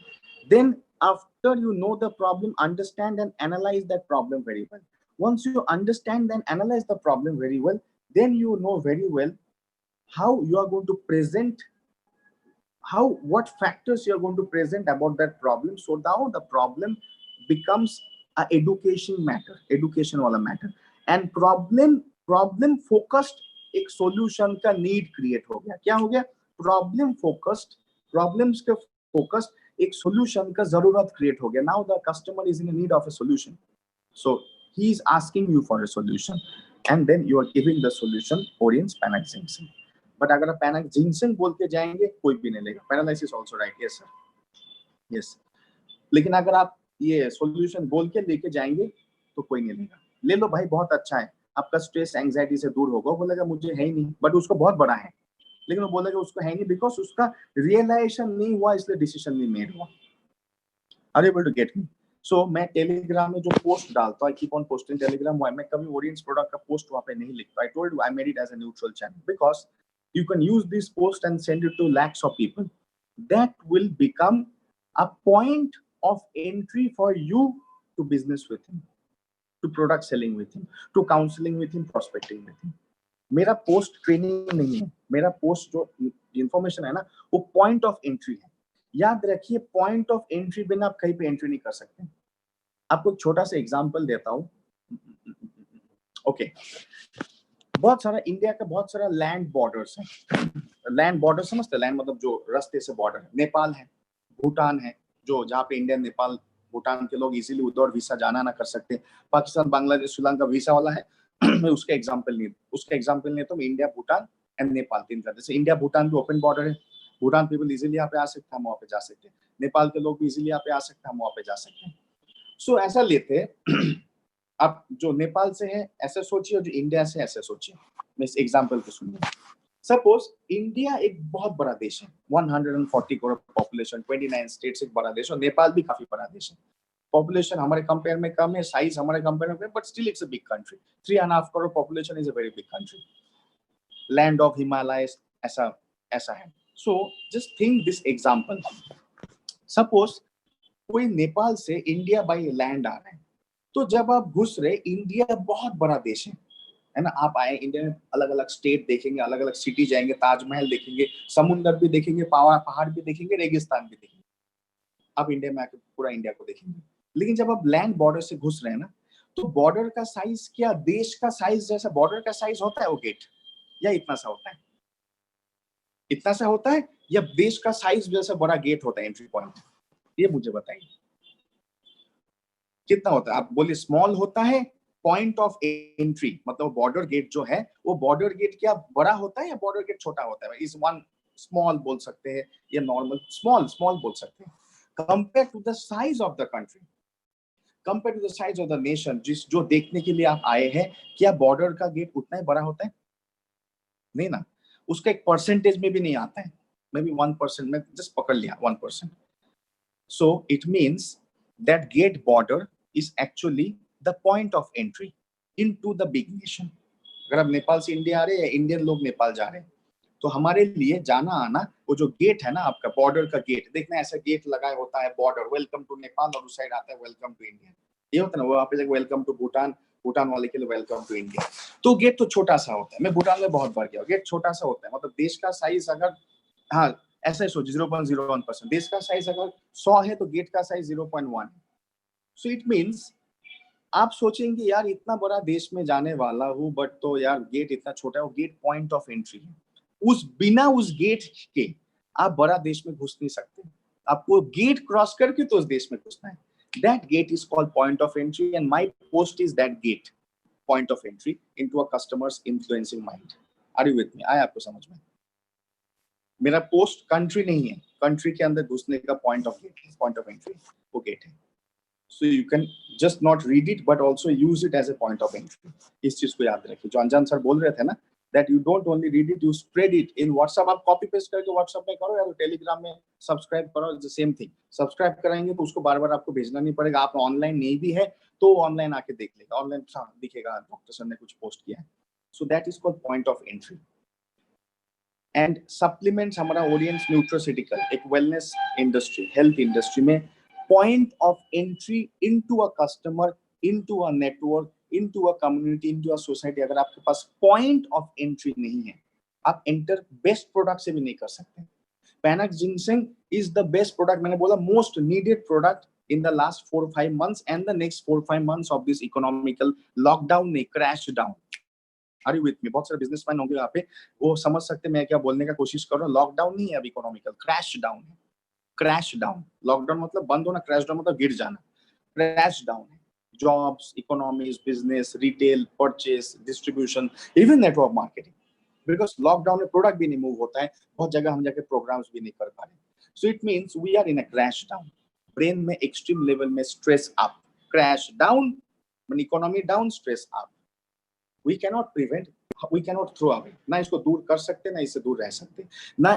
Then after you know the problem, understand and analyze that problem very well. Once you understand and analyze the problem very well, then you know very well how you are going to present, what factors you are going to present about that problem, so now the problem becomes a education वाला मैटर. एंड प्रॉब्लम फोकस्ड एक सॉल्यूशन का नीड क्रिएट हो गया. क्या हो गया? प्रॉब्लम फोकस्ड, प्रॉब्लम्स के फोकस्ड एक सॉल्यूशन का जरूरत क्रिएट हो गया. Now the customer is in need of a solution, so he is asking you for a solution and then you are giving the solution. Oriens Panax ginseng. But अगर आप पैनक जिंक्सिंग बोल के जाएंगे, कोई भी नहीं लेगा. Paralysis also right. Yes sir, yes. लेकिन अगर आप ये सॉल्यूशन बोल के लेके जाएंगे तो कोई नहीं लेगा. ले लो भाई, बहुत अच्छा है, आपका स्ट्रेस एंजाइटी से दूर होगा. बोलेगा मुझे है ही नहीं, बट उसको बहुत बड़ा है. लेकिन वो बोलेगा उसको है नहीं बिकॉज उसका रियलाइजेशन नहीं हुआ, इसलिए डिसीजन नहीं मेड हुआ. Are you able to get me? So मैं टेलीग्राम में जो पोस्ट डालता हूं, I keep on posting Telegram. मैं कभी ओरियंस प्रोडक्ट का पोस्ट वहां पे नहीं लिखता. I told you I made it as a neutral channel because you can use this post and send it to lakhs of people. That will become a point of entry for you to business with him, to product selling with him, to counseling with him, prospecting with him. मेरा पोस्ट ट्रेनिंग नहीं है, मेरा पोस्ट जो इंफॉर्मेशन है ना, वो पॉइंट ऑफ एंट्री है. याद रखिए, पॉइंट ऑफ एंट्री बिना आप कहीं पे एंट्री नहीं कर सकते. आपको एक छोटा सा एग्जांपल देता हूं. ओके, बहुत सारा इंडिया का बहुत सारा लैंड बॉर्डर्स है. लैंड बॉर्डर समझते? लैंड मतलब जो रास्ते से बॉर्डर है. नेपाल है, भूटान है, जो जहाँ पे इंडिया, नेपाल, भूटान के लोग इजीली उधर वीसा जाना ना कर सकते. पाकिस्तान, बांग्लादेश, श्रीलंका वीसा वाला है. मैं उसका एग्जांपल नहीं तो इंडिया, भूटान एंड नेपाल, तीन का. जैसे इंडिया भूटान भी ओपन बॉर्डर है. भूटान पीपल इजीली यहाँ पे आ सकते हैं, हम वहाँ पे जा सकते हैं. नेपाल के लोग भी इजीली यहाँ पे आ सकते हैं, हम वहाँ पे जा सकते हैं. सो ऐसा लेते आप जो नेपाल से है ऐसे सोचिए और जो इंडिया से ऐसे सोचिए. मैं इस एग्जांपल को सुनिए. सपोज इंडिया एक बहुत बड़ा देश है, 140 करोड़ पॉपुलेशन, 29 स्टेट्स, एक बड़ा देश. और नेपाल भी काफी बड़ा देश है. पॉपुलेशन हमारे कंपेयर में कम है, साइज हमारे कंपेयर में, but still it's a big country. 3.5 crore population is a very big country. Land of Himalayas, ऐसा है. So just think this example. Suppose कोई नेपाल से इंडिया बाय लैंड आ रहा है, तो जब आप घुस रहे, इंडिया बहुत बड़ा देश है ना. आप आए इंडिया में, अलग अलग स्टेट देखेंगे, अलग अलग सिटी जाएंगे, ताजमहल देखेंगे, समुद्र भी देखेंगे, पहाड़ भी देखेंगे, रेगिस्तान भी देखेंगे. आप इंडिया में आके पूरा इंडिया को देखेंगे. लेकिन जब आप लैंड बॉर्डर से घुस रहे हैं ना, तो बॉर्डर का साइज क्या देश का साइज जैसा बॉर्डर का साइज होता है वो गेट, या इतना सा होता है? इतना सा होता है, या देश का साइज जैसा बड़ा गेट होता है एंट्री पॉइंट? ये मुझे बताइए कितना होता है. आप बोलिए स्मॉल होता है. पॉइंट ऑफ एंट्री मतलब बॉर्डर गेट जो है, वो बॉर्डर गेट क्या बड़ा होता है या बॉर्डर गेट छोटा होता है? इस वन स्मॉल बोल सकते हैं या नॉर्मल स्मॉल बोल सकते हैं. Compare to the size of the country, compare to the size of the nation, जो देखने के लिए आप आए हैं, क्या बॉर्डर का गेट उतना ही बड़ा होता है? नहीं ना. उसका एक परसेंटेज में भी नहीं आता है. मे बी 1% में जस्ट पकड़ लिया, 1%. सो it means that get border is actually the point of entry into the big nation. अगर आप नेपाल से इंडिया आ रहे हैं, इंडियन लोग नेपाल जा रहे हैं, तो हमारे लिए जाना आना, वो जो गेट है ना आपका, बॉर्डर का गेट, देखना ऐसा गेट लगा होता है, बॉर्डर, वेलकम टू नेपाल, और उस साइड आता है वेलकम टू इंडिया. ये होता है ना, वो वहाँ पे वेलकम टू भूटान, भूटान वाले के लिए वेलकम टू इंडिया. तो गेट तो छोटा सा होता है. मैं भूटान में बहुत बार गया, गेट छोटा सा होता है. मतलब देश का साइज अगर, हाँ, ऐसा ही सोचिए 0.01%। देश का साइज अगर 100 है तो गेट का साइज 0.1 है। सो इट मीन्स आप सोचेंगे यार इतना बड़ा देश में जाने वाला हूँ, बट तो यार गेट इतना छोटा है। वो गेट पॉइंट ऑफ एंट्री है। उस गेट के आप बड़ा देश में घुस नहीं सकते। आपको गेट क्रॉस करके तो उस देश में घुसना है। That gate is called point of entry and my post is that gate, point of entry into a customers influencing mind. Are you with me? आया आपको समझ में? मेरा पोस्ट कंट्री नहीं है, कंट्री के अंदर घुसने का पॉइंट ऑफ एंट्री वो गेट है। So you can just not read it but also use it as a point of entry. इस चीज को याद रखिए। जो अंजान सर बोल रहे थे ना, that you don't only read it, you spread it in WhatsApp। आप कॉपी पेस्ट करके WhatsApp में करो या टेलीग्राम में सब्सक्राइब करो, the same thing। सब्सक्राइब कराएंगे तो उसको बार बार आपको भेजना नहीं पड़ेगा। आप ऑनलाइन नहीं भी है तो ऑनलाइन आके देख लेगा, ऑनलाइन दिखेगा डॉक्टर सर ने कुछ पोस्ट किया है। So that is called point of entry। And supplements हमारा ओरिएंट न्यूट्रोसिटिकल, एक वेलनेस इंडस्ट्री, हेल्थ इंडस्ट्री में point of entry into a customer, into a network, into a community, into a society. अगर आपके पास पॉइंट ऑफ एंट्री नहीं है, आप एंटर बेस्ट प्रोडक्ट से भी नहीं कर सकते। Panax ginseng is the best product. मैंने बोला most needed product in the last 4-5 months and the next 4-5 months of this economical lockdown ने crash down। Are you with me? बहुत सारे बिजनेसमैन होंगे यहाँ पे, वो समझ सकते मैं क्या बोलने का कोशिश कर रहा हूँ। लॉकडाउन नहीं है अब, इकोनॉमिकल क्रैश डाउन है। क्रैश डाउन, लॉकडाउन मतलब बंद होना, क्रैश डाउन मतलब गिर जाना। क्रैश डाउन है jobs, economies, business, retail, purchase, distribution, even network marketing. Because lockdown में प्रोडक्ट भी नहीं मूव होता है, बहुत जगह हम जाके प्रोग्राम्स भी नहीं कर पा रहे। So it means we are in a crash down. Brain में एक्सट्रीम लेवल में stress up, crash down, economy down, stress up. We cannot prevent, we cannot throw away। ना इसको दूर कर सकते, ना इससे दूर रह सकते, ना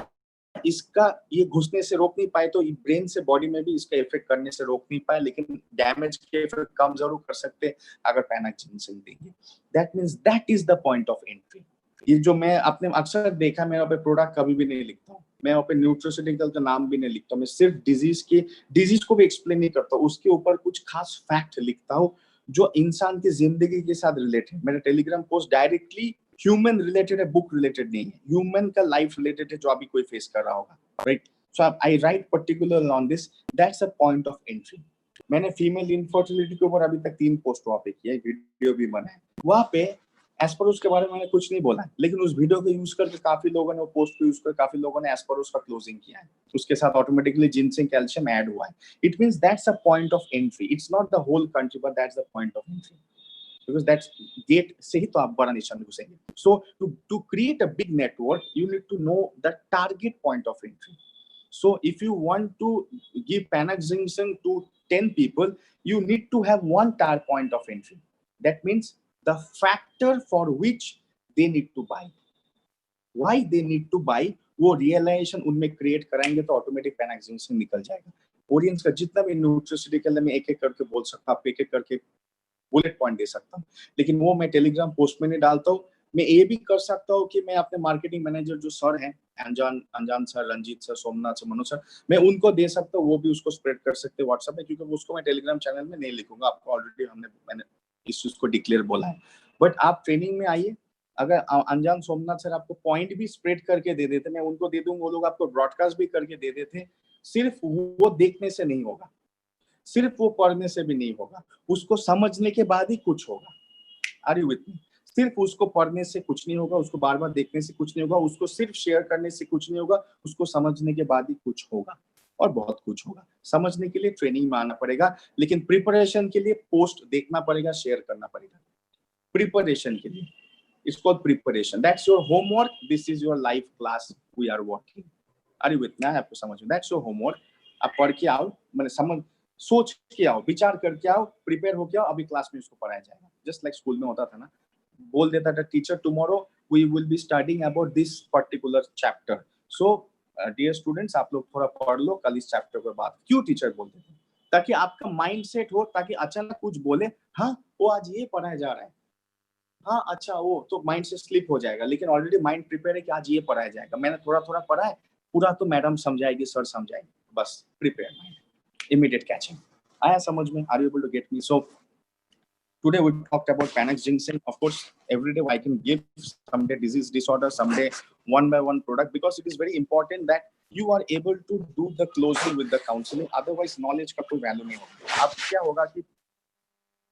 इसका ये घुसने से रोक नहीं पाए तो ब्रेन से बॉडी में भी इसका इफेक्ट करने से रोक नहीं पाए, लेकिन डैमेज के इफेक्ट कम जरूर कर सकते अगर पैनाक्स जिनसेंग देंगे। That means that is the point of entry. ये जो मैं आपने अक्सर देखा, मैं वहाँ पे प्रोडक्ट कभी भी नहीं लिखता हूँ, मैं वहाँ पे न्यूट्रोसिटिकल का नाम भी नहीं लिखता हूँ। मैं सिर्फ डिजीज को भी एक्सप्लेन नहीं करता, उसके ऊपर कुछ खास फैक्ट लिखता हूँ जो इंसान की जिंदगी के साथ रिलेटेड। मेरा Telegram post directly human related है, बुक रिलेटेड नहीं है। ह्यूमन का लाइफ रिलेटेड है जो अभी कोई फेस कर रहा होगा, right? So I right particular on this, that's a point of entry. मैंने फीमेल इनफर्टिलिटी के ऊपर अभी तक 3 पोस्ट वहां पे किया है, वीडियो भी बना है वहां पे। एस्परोस के बारे में मैंने कुछ नहीं बोला, लेकिन उस वीडियो को यूज करके काफी लोगों ने, वो पोस्ट को यूज कर काफी लोगों ने एस्परोस का क्लोजिंग किया है, उसके साथ ऑटोमेटिकली जिनसेंग कैल्शियम ऐड हुआ है। It means that's a point of entry. It's not the whole country but that's the point of entry, because that's gate से ही तो आप बड़ा निशान में घुसेंगे। So to create a big network you need to know the target point of entry। So if you want to give Panax Ginseng to 10 people, you need to have one target point of entry। That means the factor for which they need to buy, why they need to buy, वो रियलाइजेशन उनमें क्रिएट कराएंगे तो ऑटोमेटिक पैनाक्स जिनसेंग निकल जाएगा। ऑडियंस का जितना भी न्यूट्रोसिटिकल है मैं एक एक करके बोल सकता हूँ, आपको एक एक करके बुलेट पॉइंट दे सकता हूँ, लेकिन वो मैं टेलीग्राम पोस्ट में नहीं डालता हूँ। मैं ये भी कर सकता हूँ कि मैं अपने मार्केटिंग मैनेजर जो सर हैं, Anjan sir, Ranjit sir, Somnath sir, Manoj sir, मैं उनको दे सकता हूँ, वो भी उसको स्प्रेड कर सकते हैं व्हाट्सएप में, क्योंकि उसको मैं टेलीग्राम चैनल में नहीं लिखूंगा। आपको ऑलरेडी मैंने इस चीज को डिक्लेयर बोला है। बट आप ट्रेनिंग में आइए, अगर अंजान सोमनाथ सर आपको पॉइंट भी स्प्रेड करके दे देते, मैं उनको दे दूंगा, वो लोग आपको ब्रॉडकास्ट भी करके दे देते। सिर्फ वो देखने से नहीं होगा, सिर्फ वो पढ़ने से भी नहीं होगा, उसको समझने के बाद ही कुछ होगा। Are you with me? सिर्फ उसको पढ़ने से कुछ नहीं होगा, उसको बार बार देखने से कुछ नहीं होगा, उसको सिर्फ शेयर करने से कुछ नहीं होगा, उसको समझने के बाद ही कुछ होगा, और बहुत कुछ होगा। समझने के लिए ट्रेनिंग में आना पड़ेगा, लेकिन प्रिपरेशन के लिए पोस्ट देखना पड़ेगा, शेयर करना पड़ेगा। प्रिपरेशन के लिए, it's called preparation। That's your homework, this is your live class, we are working। Are you with me? आपको समझ में? That's your homework। आप पढ़ के आओ, मैंने समझ सोच के आओ, विचार करके आओ, प्रिपेयर होके आओ, अभी क्लास में इसको पढ़ाया जाएगा। जस्ट लाइक स्कूल में होता था ना, बोल देता था teacher tomorrow we will be studying about this particular chapter. So dear students, आप लोग थोड़ा पढ़ लो, कल इस चैप्टर पर बात। क्यों टीचर बोलते थे? ताकि आपका माइंड सेट हो, ताकि अचानक कुछ बोले, हाँ वो आज ये पढ़ाया जा रहा है, हाँ अच्छा, वो तो माइंड से स्लिप हो जाएगा, लेकिन ऑलरेडी माइंड प्रिपेयर है कि आज ये पढ़ाया जाएगा। मैंने थोड़ा थोड़ा पढ़ा है, पूरा तो मैडम समझाएगी, सर समझाएंगे, बस प्रिपेयर माइंड, immediate catching। आया समझ में? Are you able to get me? So today we talked about Panax Ginseng। Of course, every day I can give someday disease disorder, someday one by one product, because it is very important that you are able to do the closing with the counseling, otherwise knowledge का कोई वैल्यू नहीं होगा। अब क्या होगा कि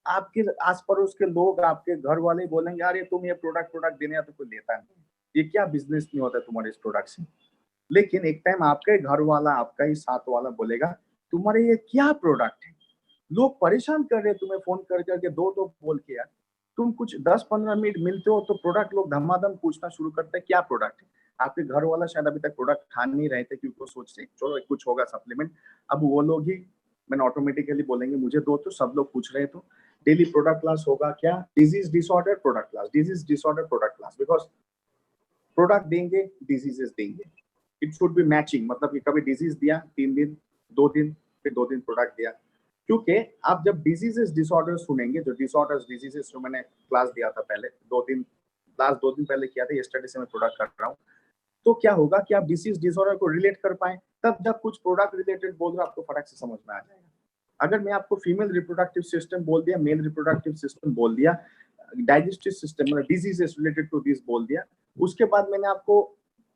आपके आस पड़ोस के लोग, आपके घर वाले बोलेंगे अरे तुम ये प्रोडक्ट देने या तो कोई लेता नहीं, ये क्या बिजनेस नहीं होता तुम्हारे इस प्रोडक्ट से। लेकिन एक टाइम आपका ही घर वाला, आपका ही साथ वाला बोलेगा तुम्हारे ये क्या प्रोडक्ट है, लोग परेशान कर रहे हैं तुम्हें फोन कर करके दो बोल के यार, तुम कुछ 10-15 मिनट मिलते हो तो प्रोडक्ट लोग धमाधम पूछना शुरू करते हैं क्या प्रोडक्ट है। आपके घर वाला शायद अभी तक प्रोडक्ट खा नहीं रहे थे क्योंकि वो सोचते चलो कुछ होगा सप्लीमेंट, अब वो लोग ही मैंने ऑटोमेटिकली बोलेंगे मुझे दो, तो सब लोग पूछ रहे हैं। तो डेली प्रोडक्ट क्लास होगा क्या, disease disorder product class, disease disorder product class, because product देंगे डिजीजेस देंगे, इट शुड बी मैचिंग, मतलब कि कभी डिजीज दिया 3 दिन 2 दिन फिर 2 दिन प्रोडक्ट दिया, क्योंकि आप जब डिजीजेस डिसऑर्डर्स सुनेंगे, जो डिसऑर्डर्स डिजीजेस जो मैंने क्लास दिया था पहले 2 दिन, लास्ट 2 दिन पहले किया था, यस्टरडे से मैं प्रोडक्ट कर रहा हूँ, तो क्या होगा कि आप डिसीज डिसऑर्डर को रिलेट कर पाए, तब जब कुछ प्रोडक्ट रिलेटेड बोल रहा आपको फटाक से समझ में आ जाएगा। अगर मैं आपको फीमेल रिप्रोडक्टिव सिस्टम बोल दिया, मेल रिप्रोडक्टिव सिस्टम बोल दिया, डाइजेस्टिव सिस्टम मतलब डिजीजेस रिलेटेड टू दिस बोल दिया, उसके बाद मैंने आपको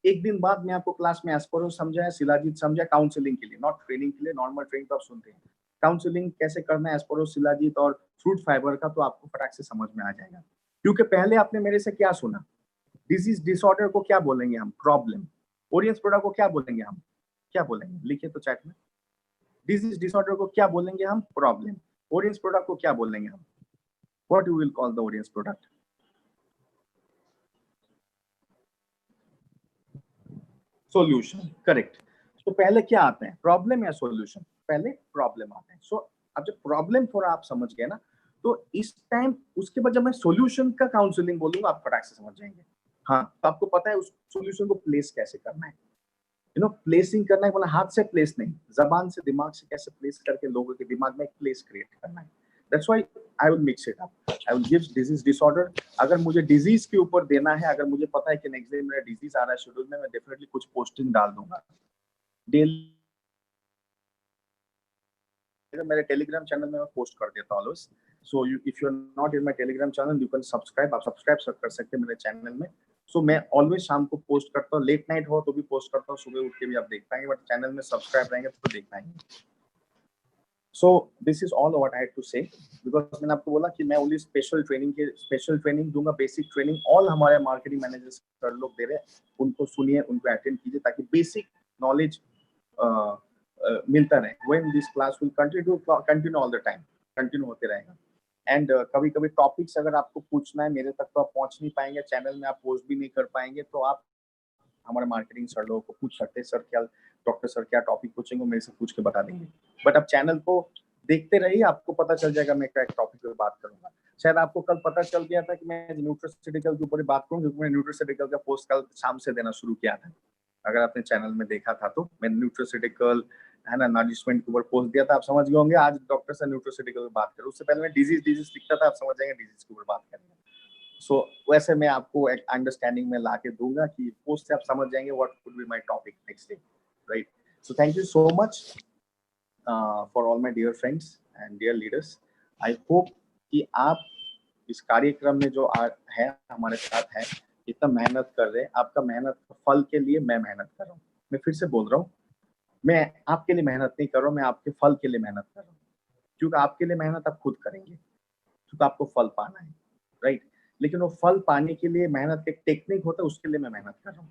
एक दिन बाद मैं आपको क्लास में एस्पेरोस समझाया, शिलाजीत समझाया, काउंसलिंग के लिए, नॉट ट्रेनिंग के लिए, नॉर्मल ट्रेनिंग तो आप सुनते हैं, काउंसलिंग कैसे करना है एस्पेरोस शिलाजीत और फ्रूट फाइबर का, तो आपको फटाक से समझ में आ जाएगा। क्योंकि पहले आपने मेरे से क्या सुना, डिजीज डिसऑर्डर को क्या बोलेंगे हम, प्रॉब्लम, ओरियंस प्रोडक्ट को क्या बोलेंगे हम, क्या बोलेंगे, लिखिए तो चैट में, डिजीज डिसऑर्डर को क्या बोलेंगे हम, प्रॉब्लम, ओरियंस प्रोडक्ट को क्या बोलेंगे हम, what you will call the Oriens product, solution, correct. तो पहले क्या आता है, प्रॉब्लम या सॉल्यूशन, पहले प्रॉब्लम आता है। सो अब जब प्रॉब्लम थोड़ा आप समझ गए ना, तो इस टाइम उसके बाद जब मैं सॉल्यूशन का काउंसलिंग बोलूंगा आप फटाक से समझ जाएंगे। हाँ, तो आपको पता है उस सॉल्यूशन को प्लेस कैसे करना है, प्लेसिंग करना है, मतलब हाथ से प्लेस नहीं, जबान से, दिमाग से कैसे प्लेस करके लोगों के दिमाग में एक प्लेस क्रिएट करना है। That's why I will mix it up, I will give disease disorder. अगर मुझे डिजीज के ऊपर देना है, अगर मुझे पता है कि नेक्स्ट डे मेरा डिजीज आ रहा है शेड्यूल में, मैं डेफिनेटली कुछ पोस्टिंग डाल दूंगा डेली, मेरे टेलीग्राम चैनल में मैं पोस्ट कर देता हूँ always. So if you are not in my Telegram channel you can subscribe, आप सब्सक्राइब कर सकते हैं मेरे चैनल में। सो मैं ऑलवेज शाम को पोस्ट करता हूँ, लेट नाइट हो तो भी पोस्ट करता हूँ, सुबह उठ के भी आप देख पाएंगे, बट चैनल में सब्सक्राइब रहेंगे तो देख पाएंगे। So this is all what I had to say, because मैंने आपको बोला कि मैं ओनली स्पेशल ट्रेनिंग दूंगा, बेसिक ट्रेनिंग ऑल हमारे मार्केटिंग मैनेजर्स सर लोग दे रहे हैं, उनको सुनिए, उनको अटेंड कीजिए ताकि बेसिक नॉलेज मिलता रहे। When this class will continue all the time, continue होते रहेगा। एंड कभी कभी टॉपिक्स अगर आपको पूछना है मेरे तक तो आप पहुंच नहीं पाएंगे, चैनल में आप पोस्ट भी नहीं कर पाएंगे, तो आप हमारे मार्केटिंग सर लोगों को पूछ सकते हैं, सर क्या डॉक्टर सर क्या टॉपिक पूछेंगे, मेरे से पूछ के बता देंगे। बट आप चैनल को देखते रहिए, आपको पता चल जाएगा मैं क्या टॉपिक पे बात करूंगा। शायद आपको कल पता चल गया था कि मैं न्यूट्रास्यूटिकल के ऊपर बात करूंगा, क्योंकि मैंने न्यूट्रास्यूटिकल का पोस्ट कल शाम से देना शुरू किया था। अगर आपने चैनल में देखा था तो मैंने न्यूट्रास्यूटिकल है ना, नरिशमेंट के ऊपर पोस्ट दिया था, आप समझ गए होंगे आज डॉक्टर से न्यूट्रास्यूटिकल पे बात करूं, उससे पहले मैं डिजीज लिखता था, आप समझ जाएंगे डिजीज के ऊपर बात करेंगे। सो वैसे मैं आपको एक अंडरस्टैंडिंग में लाके दूंगा कि पोस्ट से आप समझ जाएंगे what would be my topic next day, right. So thank you so much for all my dear friends and dear leaders. I hope कि आप इस कार्यक्रम में जो है हमारे साथ है, इतना मेहनत कर रहे हैं, आपका मेहनत फल के लिए मैं मेहनत कर रहा हूँ। मैं फिर से बोल रहा हूँ, मैं आपके लिए मेहनत नहीं कर रहा हूँ, मैं आपके फल के लिए मेहनत कर रहा हूँ, क्योंकि आपके लिए मेहनत आप खुद करेंगे, क्योंकि आपको फल पाना है, राइट। लेकिन वो फल पाने के लिए मेहनत का एक टेक्निक होता है, उसके लिए मैं मेहनत कर रहा हूँ।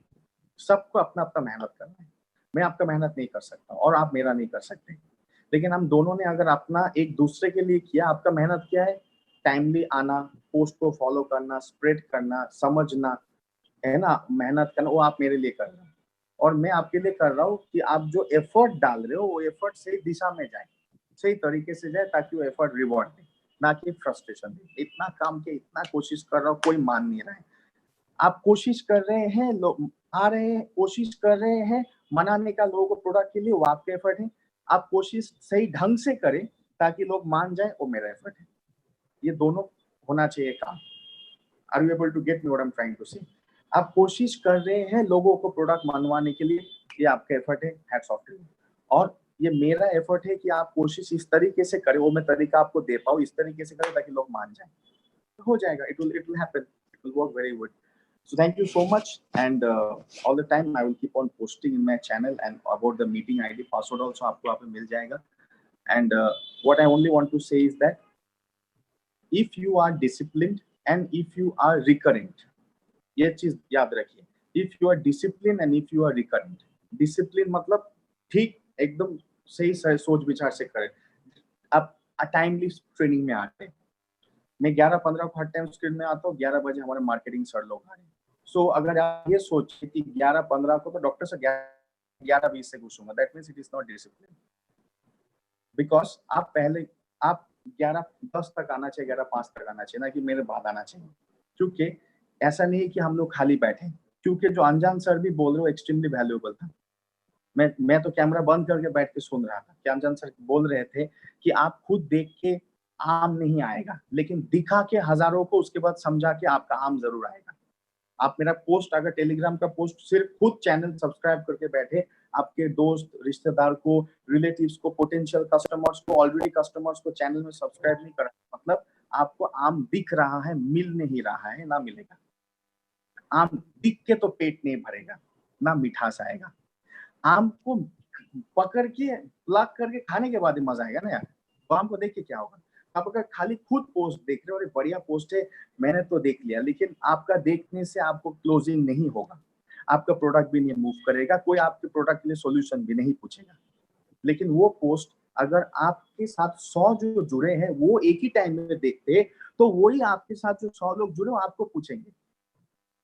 सबको अपना अपना मेहनत करना है, मैं आपका मेहनत नहीं कर सकता और आप मेरा नहीं कर सकते, लेकिन हम दोनों ने अगर अपना एक दूसरे के लिए किया, आपका मेहनत क्या है, टाइमली आना, पोस्ट को फॉलो करना, स्प्रेड करना, समझना, है ना, मेहनत करना, वो आप मेरे लिए कर रहे हो और मैं आपके लिए कर रहा हूँ कि आप जो एफर्ट डाल रहे हो वो एफर्ट सही दिशा में जाए, सही तरीके से जाए, ताकि वो एफर्ट रिवॉर्ड दे, ना कि फ्रस्ट्रेशन दे। इतना काम के इतना कोशिश कर रहा हूँ, कोई मान नहीं रहा है। आप कोशिश कर रहे हैं, लोग आ रहे हैं, कोशिश कर रहे हैं मनाने का लोगों को प्रोडक्ट के लिए, वो आपके एफर्ट है। आप कोशिश सही ढंग से करें ताकि लोग मान जाए, वो मेरा एफर्ट है। ये दोनों होना चाहिए काम। Are you able to get me what I am trying to say? आप कोशिश कर रहे हैं लोगों को प्रोडक्ट मनवाने के लिए, ये आपका एफर्ट है, हैट्स ऑफ टू यू। और ये मेरा एफर्ट है कि आप कोशिश इस तरीके से करें, वो मैं तरीका आपको दे पाऊँ, इस तरीके से करें ताकि लोग मान जाए, हो जाएगा, it will happen, it will work very good. So thank you so much, and all the time I will keep on posting in my channel and about the meeting ID password also आपको वहाँ पे मिल जाएगा. And what I only want to say is that if you are disciplined and if you are recurrent, ये चीज याद रखिए. If you are disciplined and if you are recurrent, discipline मतलब ठीक एकदम सही सोच विचार से करें. आप टाइमली ट्रेनिंग में आते हैं. मैं 11-15 को हर टाइम स्क्रीन में आता हूँ, 11 बजे हमारे मार्केटिंग सर लोग आ रहे हैं. सो अगर आप ये सोचे कि 11-15 को तो डॉक्टर से 11-20 से घुसूंगा, that means it is not discipline. Because आप पहले आप 11:10 तक आना चाहिए, 11:05 तक आना चाहिए, ना कि मेरे बाद आना चाहिए. क्योंकि ऐसा नहीं है कि हम लोग खाली बैठे, क्योंकि जो अनजान सर भी बोल रहे हो एक्सट्रीमली वैल्यूएबल था. मैं तो कैमरा बंद करके बैठ के सुन रहा था कि अनजान सर बोल रहे थे कि आप खुद देख के आम नहीं आएगा, लेकिन दिखा के हजारों को उसके बाद समझा के आपका आम जरूर आएगा. आप मेरा पोस्ट अगर टेलीग्राम का पोस्ट सिर्फ खुद चैनल सब्सक्राइब करके बैठे, आपके दोस्त रिश्तेदार को, रिलेटिव्स को, पोटेंशियल कस्टमर्स को, ऑलरेडी कस्टमर्स को चैनल में सब्सक्राइब नहीं करा, मतलब आपको आम दिख रहा है, मिल नहीं रहा है, ना मिलेगा. आम दिख के तो पेट नहीं भरेगा, ना मिठास आएगा. आम को पकड़ के प्लग करके खाने के बाद ही मजा आएगा ना यार. तो आम को देख के क्या होगा. आप अगर खाली खुद पोस्ट देख रहे हो और बढ़िया पोस्ट है, मैंने तो देख लिया, लेकिन आपका देखने से आपको क्लोजिंग नहीं होगा, आपका प्रोडक्ट भी नहीं मूव करेगा, कोई आपके प्रोडक्ट के लिए सॉल्यूशन भी नहीं पूछेगा. लेकिन वो पोस्ट अगर आपके साथ 100 जो जुड़े हैं वो एक ही टाइम में देखते, तो वही आपके साथ जो 100 लोग जुड़े वो आपको पूछेंगे.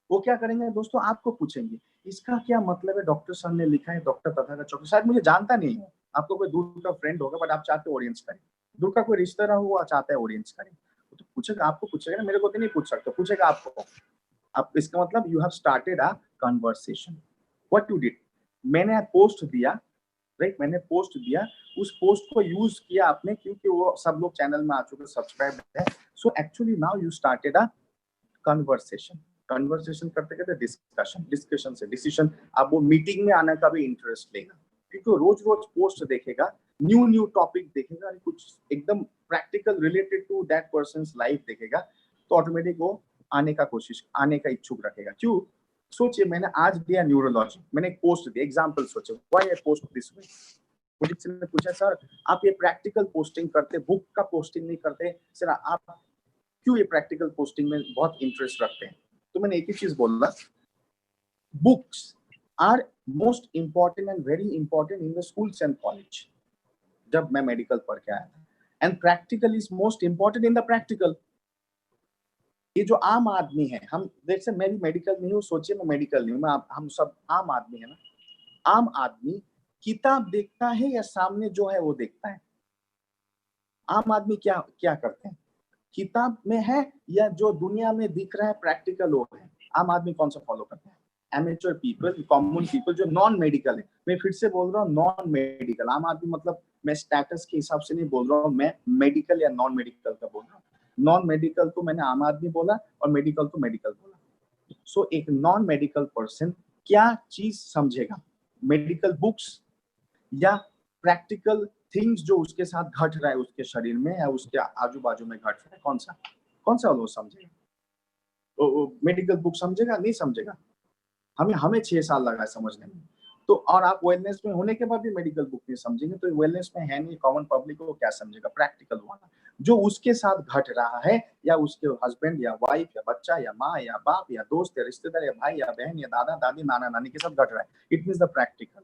वो क्या करेंगे दोस्तों, आपको पूछेंगे इसका क्या मतलब है. डॉक्टर सर ने लिखा है डॉक्टर तथागत चौधरी, शायद मुझे जानता नहीं है, आपको कोई दूर का फ्रेंड होगा, बट आप चाहते हो ऑडियंस करें. दूर का कोई रिश्तेदार हो, वो चाहता है ऑडियंस करें, तो पूछेगा, आपको पूछेगा ना, मेरे को तो नहीं पूछ सकते, पूछेगा आपको. आप इसका मतलब you have started a conversation. What you did, मैंने पोस्ट दिया, राइट, मैंने पोस्ट दिया, उस पोस्ट को यूज किया आपने, क्योंकि वो सब लोग चैनल में आ चुके, सब्सक्राइब है. So actually now you started a conversation. Conversation करते करते डिस्कशन, डिस्कशन से डिसीजन. अब वो मीटिंग में आने का भी इंटरेस्ट लेगा, क्योंकि वो रोज रोज पोस्ट देखेगा, न्यू न्यू टॉपिक देखेगा, कुछ एकदम practical related to that person's life देखेगा, तो ऑटोमेटिक वो आने का इच्छुक रखेगा. क्यों, सोचिए, मैंने आज दिया न्यूरोलॉजी, मैंने एक पोस्ट दिया, एग्जाम्पल सोचे, why I post this way. मुझे किसी ने पूछा, सर आप ये प्रैक्टिकल पोस्टिंग करते, बुक का पोस्टिंग नहीं करते, सर आप क्यों ये प्रैक्टिकल पोस्टिंग में बहुत इंटरेस्ट रखते हैं. तो मैंने एक ही चीज बोला, books are most important and very important in the schools and college, जब मैं मेडिकल पढ़ के आया था. And practical is most important in the practical. ये जो आम आदमी है, हम जैसे मैं भी मेडिकल नहीं हूँ, सोचिए मैं मेडिकल नहीं हूँ, हम सब आम आदमी है ना. आम आदमी किताब देखता है या सामने जो है वो देखता है. आम आदमी क्या क्या करते हैं, किताब में है या जो दुनिया में दिख रहा है प्रैक्टिकल वो है. आम आदमी कौन सा फॉलो करते हैं, एमेच्योर पीपल, कॉमन पीपल जो नॉन मेडिकल है. मैं फिर से बोल रहा हूँ, नॉन मेडिकल. आम आदमी मतलब मैं स्टेटस के हिसाब से नहीं बोल रहा हूँ, मैं मेडिकल या नॉन मेडिकल का बोल रहा हूँ. नॉन मेडिकल तो मैंने आम आदमी बोला और मेडिकल तो मेडिकल बोला. सो एक नॉन मेडिकल पर्सन क्या चीज समझेगा, मेडिकल बुक्स या प्रैक्टिकल थिंग्स जो उसके साथ घट रहा है उसके शरीर में या उसके आजू बाजू में घट रहा है, कौन सा वो समझेगा. मेडिकल बुक समझेगा, नहीं समझेगा. हमें 6 साल लगा है समझने में. तो और आप वेलनेस में होने के बाद भी मेडिकल बुक नहीं समझेंगे, तो वेलनेस में है नहीं, कॉमन पब्लिक को क्या समझेगा. प्रैक्टिकल वाला जो उसके साथ घट रहा है, या उसके हस्बैंड या वाइफ या बच्चा या माँ या बाप या दोस्त या रिश्तेदार या भाई या बहन या दादा दादी नाना नानी के साथ घट रहा है, it means the practical.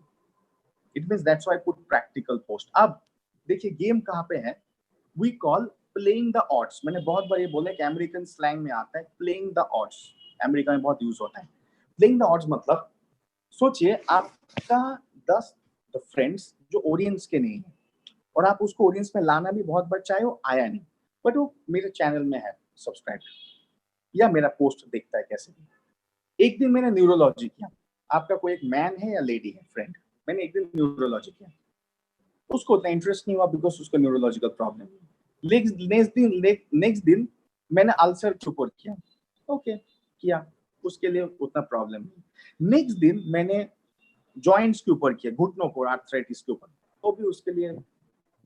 It means that's why I put practical post. अब देखिए गेम कहाँ पे है, we call playing the odds. मैंने बहुत बार ये बोला कि अमेरिकन स्लैंग में आता है प्लेइंग द ऑड्स, अमेरिका में बहुत यूज होता है. प्लेइंग द ऑड्स मतलब सोचिए आपका 10 फ्रेंड्स जो ऑडियंस के नहीं है, और आप उसको ऑडियंस में लाना भी बहुत बार चाहे, वो आया नहीं, बट वो मेरे चैनल में है सब्सक्राइब या मेरा पोस्ट देखता है कैसे भी. एक दिन मैंने न्यूरोलॉजी किया, आपका कोई एक मैन है या लेडी है फ्रेंड, मैंने एक दिन न्यूरोलॉजी किया, उसको उतना इंटरेस्ट नहीं हुआ बिकॉज उसको न्यूरोलॉजिकल प्रॉब्लम है. नेक्स्ट दिन मैंने अल्सर के ऊपर किया, ओके किया, उसके लिए उतना प्रॉब्लम नहीं. नेक्स्ट दिन मैंने जॉइंट्स के ऊपर किया, घुटनों को, आर्थराइटिस के ऊपर, तो भी उसके लिए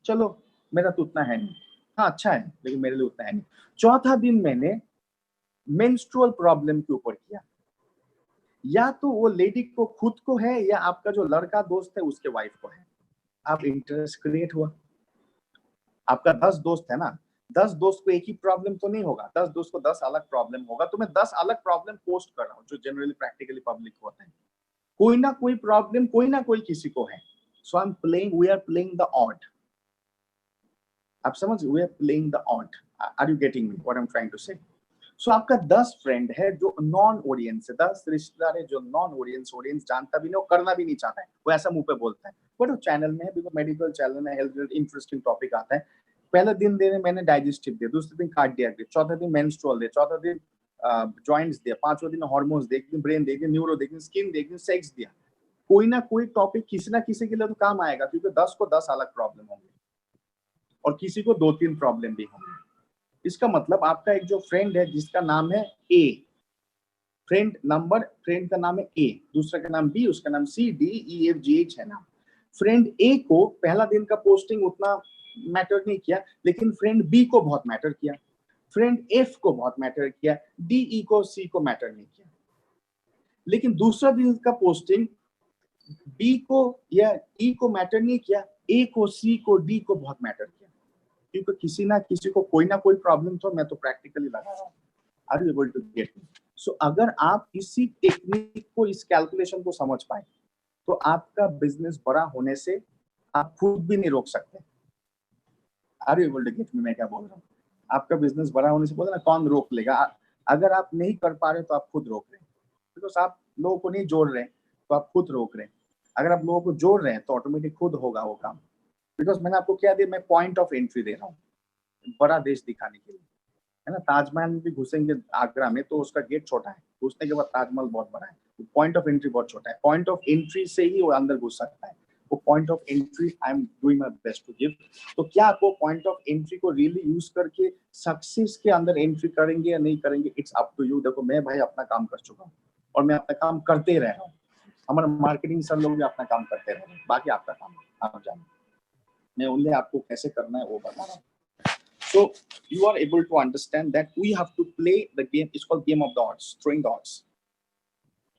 चलो मेरा तो उतना है नहीं, हाँ अच्छा है लेकिन मेरे लिए उतना है नहीं. चौथा दिन मैंने मेंस्ट्रुअल प्रॉब्लम के ऊपर किया, या तो वो लेडी को खुद को है या आपका जो लड़का दोस्त है उसके वाइफ को है। आप इंटरेस्ट क्रिएट हुआ। आपका 10 दोस्त है ना, 10 दोस्त को एक ही प्रॉब्लम तो नहीं होगा, 10 दोस्त को 10 अलग प्रॉब्लम होगा। तो मैं 10 अलग प्रॉब्लम पोस्ट कर रहा हूँ जो जनरली प्रैक्टिकली पब्लिक होते हैं। कोई ना कोई प्रॉब्लम कोई ना कोई किसी को है। So I am playing, we are playing the odd. आप समझ, we are playing the odd. Are you getting me what I am trying to say? So आपका 10 फ्रेंड है जो नॉन ऑडियंस है, 10 रिश्तेदार है जो नॉन ऑडियंस, ऑडियंस जानता भी नहीं, वो करना भी नहीं चाहता है, वो ऐसा मुंह पे बोलता है, बट वो चैनल में है, बिकॉज मेडिकल चैनल में हेल्थ रिलेटेड इंटरेस्टिंग टॉपिक आता है। पहले दिन देने मैंने डाइजेस्टिव दिया, दूसरे दिन कार्डियक दिया, चौथे दिन मेंस्ट्रुअल दिया, चौथा दिन जॉइंट्स दिया, पांचवें दिन हार्मोन्स देख दिन, ब्रेन देख दिन, न्यूरो देख दिन, स्किन देख दिन, सेक्स दिया। कोई ना कोई टॉपिक किसी ना किसी के लिए तो काम आएगा, क्योंकि 10 को 10 अलग प्रॉब्लम होंगे और किसी को 2-3 प्रॉब्लम भी होंगे। इसका मतलब आपका एक जो फ्रेंड है जिसका नाम है ए, फ्रेंड का नाम है ए, दूसरा का नाम बी, उसका नाम सी, डी, ई, एफ, जी, एच है नाम। फ्रेंड ए को पहला दिन का पोस्टिंग उतना मैटर नहीं किया, लेकिन फ्रेंड बी को बहुत मैटर किया, फ्रेंड एफ को बहुत मैटर किया, डी, ई को, सी को मैटर नहीं किया। लेकिन दूसरा दिन का पोस्टिंग बी को या ई को मैटर नहीं किया, ए को, सी को, डी को बहुत मैटर किया, क्योंकि किसी ना किसी को कोई ना कोई प्रॉब्लम तो मैं तो प्रैक्टिकली लगा रहा हूँ। Are you able to get me? So अगर आप इसी टेक्निक को, इस कैलकुलेशन को समझ पाए तो आपका बिजनेस बड़ा होने से आप खुद भी नहीं रोक सकते। Are you able to get me? मैं क्या बोल रहा हूँ? आपका बिजनेस बड़ा होने से बोला ना, कौन रोक लेगा? अगर आप नहीं कर पा रहे तो आप खुद रोक रहे हैं, बिकॉज आप लोगों को नहीं जोड़ रहे तो आप खुद रोक रहे हैं। अगर आप लोगों को जोड़ रहे हैं तो ऑटोमेटिक खुद होगा वो काम। बिकॉज मैंने आपको क्या दिया, मैं पॉइंट ऑफ एंट्री दे रहा हूँ बड़ा देश दिखाने के लिए, है ना। ताजमहल में भी घुसेंगे आगरा में तो उसका गेट छोटा है, घुसने के बाद ताजमहल बहुत बड़ा है, पॉइंट ऑफ एंट्री बहुत छोटा है। पॉइंट ऑफ एंट्री से ही वो अंदर घुस सकता है, वो point of entry I am doing my best to give. तो क्या आप वो पॉइंट ऑफ एंट्री को रियली यूज करके सक्सेस के अंदर एंट्री करेंगे या नहीं करेंगे, इट्स अप टू यू। देखो मैं भाई अपना काम कर चुका हूँ और मैं अपना काम करते रह रहा हूँ, हमारे मार्केटिंग सर लोग भी अपना काम करते रह रहे हैं, बाकी आपका काम है, आप जानो। मैं उन्हें आपको कैसे करना है वो बता रहा हूँ। So you are able to understand that we have to play the game. It's called game of the odds, throwing the odds.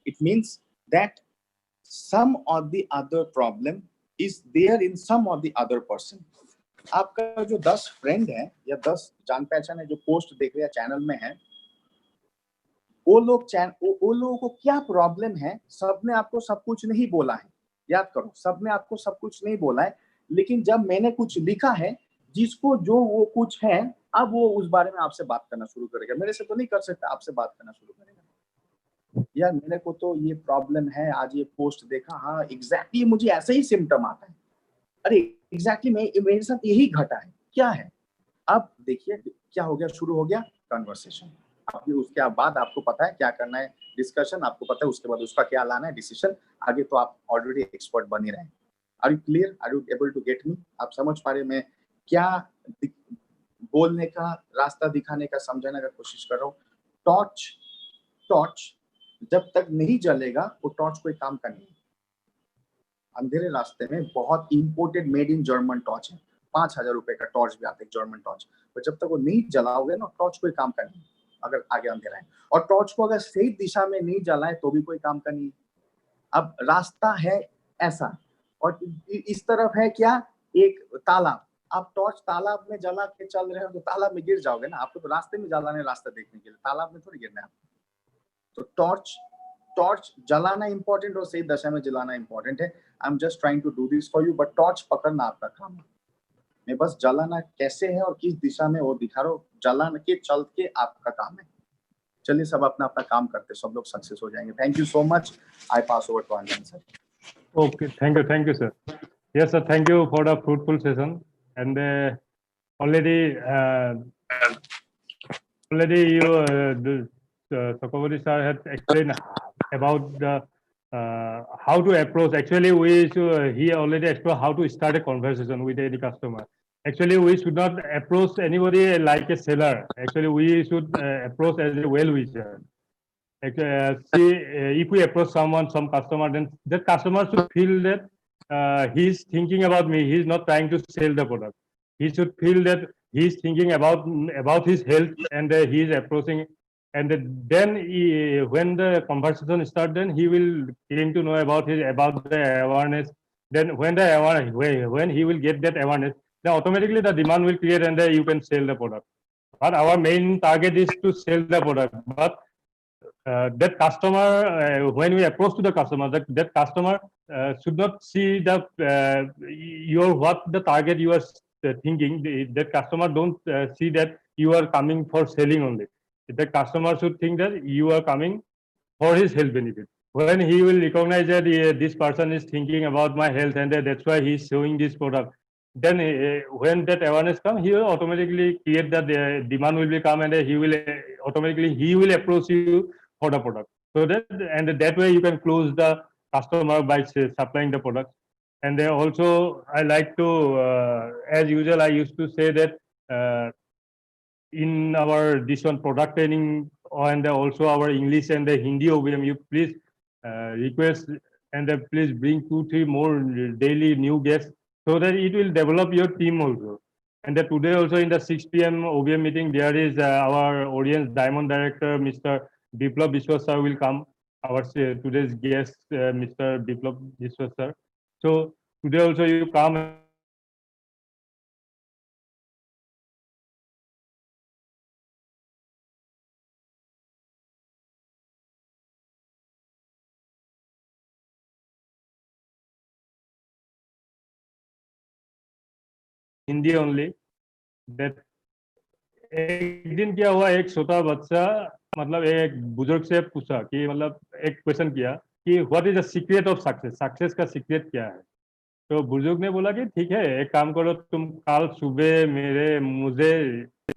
It means that some or the other problem is there in some or the other person. आपका जो 10 फ्रेंड है या 10 जान पहचान है जो पोस्ट देख रहे हैं चैनल में है, वो लोगों को क्या प्रॉब्लम है, सबने आपको सब कुछ नहीं बोला है। याद करो, सबने आपको सब कुछ नहीं बोला है, लेकिन जब मैंने कुछ लिखा है जिसको जो वो कुछ है, अब वो उस बारे में आपसे बात करना शुरू करेगा। मेरे से तो नहीं कर सकता, आपसे बात करना शुरू करेगा। यार मेरे को तो ये प्रॉब्लम है, आज ये पोस्ट देखा, हाँ एग्जैक्टली मुझे ऐसे ही सिम्टम आता है, अरे एग्जैक्टली मेरे साथ यही घटा है, क्या है? अब देखिए क्या हो गया, शुरू हो गया कन्वर्सेशन। अभी उसके बाद आपको पता है क्या करना है, डिस्कशन आपको पता है, उसके बाद उसका क्या लाना है डिसीजन, आगे तो आप ऑलरेडी एक्सपर्ट बन ही रहे हैं। Are you clear? Are you able to get me? आप समझ पा रहे मैं क्या बोलने का, रास्ता दिखाने का, समझाने का कोशिश कर रहा हूँ। टॉर्च जब तक नहीं जलेगा वो टॉर्च कोई काम का नहीं है। अंधेरे रास्ते में बहुत imported made in German torch है, 5,000 रुपए का टॉर्च भी आता है जर्मन टॉर्च, पर जब तक वो नहीं जलाओगे ना टॉर्च कोई काम का नहीं, अगर आगे अंधेरा है। और टॉर्च को अगर सही दिशा में नहीं जलाए तो भी कोई काम का नहीं। अब रास्ता है ऐसा और इस तरफ है क्या, एक तालाब। आप टॉर्च तालाब में जला के चल रहे हो तो तालाब में गिर जाओगे ना, आपको तो रास्ते में जलाना है, रास्ता देखने के लिए, तालाब में थोड़ी गिरना है आपको। तो टॉर्च जलाना इंपॉर्टेंट और सही दशा में जलाना इंपॉर्टेंट है। I am just trying to do this for you, but torch पकड़ना आपका काम है। मैं बस जलाना कैसे है और किस दिशा में वो दिखा रहा हूँ, जलाना के चल के आपका काम है। चलिए सब अपना अपना काम करते, सब लोग सक्सेस हो जाएंगे। Thank you so much. I pass over to Anand sir. Okay, thank you, sir. Yes, sir. Thank you for the fruitful session. And already you, Chakraborty sir had explained about the how to approach. Actually, he already explored how to start a conversation with any customer. Actually, we should not approach anybody like a seller. Actually, we should approach as a well-wisher. If we approach some customer, then that customer should feel that he's thinking about me. He's not trying to sell the product. He should feel that he's thinking about his health, and he is approaching and then when the conversation starts, then he will came to know about the awareness. Then when the awareness, when he will get that awareness, then automatically the demand will create, and then you can sell the product. But our main target is to sell the product. But that customer, when we approach to the customer, that customer should not see the your what the target you are thinking. That customer don't see that you are coming for selling only. The customer should think that you are coming for his health benefit. When he will recognize that this person is thinking about my health, and that's why he is showing this product, then when that awareness comes, he will automatically create that demand will be come, and he will automatically he will approach you for the product. So that way you can close the customer by supplying the product. And then also I like to, as usual, I used to say that in our this one product training, and also our English and the Hindi OBM, you please request and please bring 2-3 more daily new guests, so that it will develop your team also. And today also in the 6 p.m. OBM meeting, there is our audience diamond director, Mr. Biplab Biswas sir will come. Our today's guest, Mr. Biplab Biswas sir. So today also you come. Hindi only that एक दिन क्या हुआ, एक छोटा बच्चा मतलब एक बुजुर्ग से पूछा कि मतलब एक क्वेश्चन किया कि what is the secret of success, success का सीक्रेट क्या है। तो बुजुर्ग ने बोला कि ठीक है, एक काम करो, तुम कल सुबह मुझे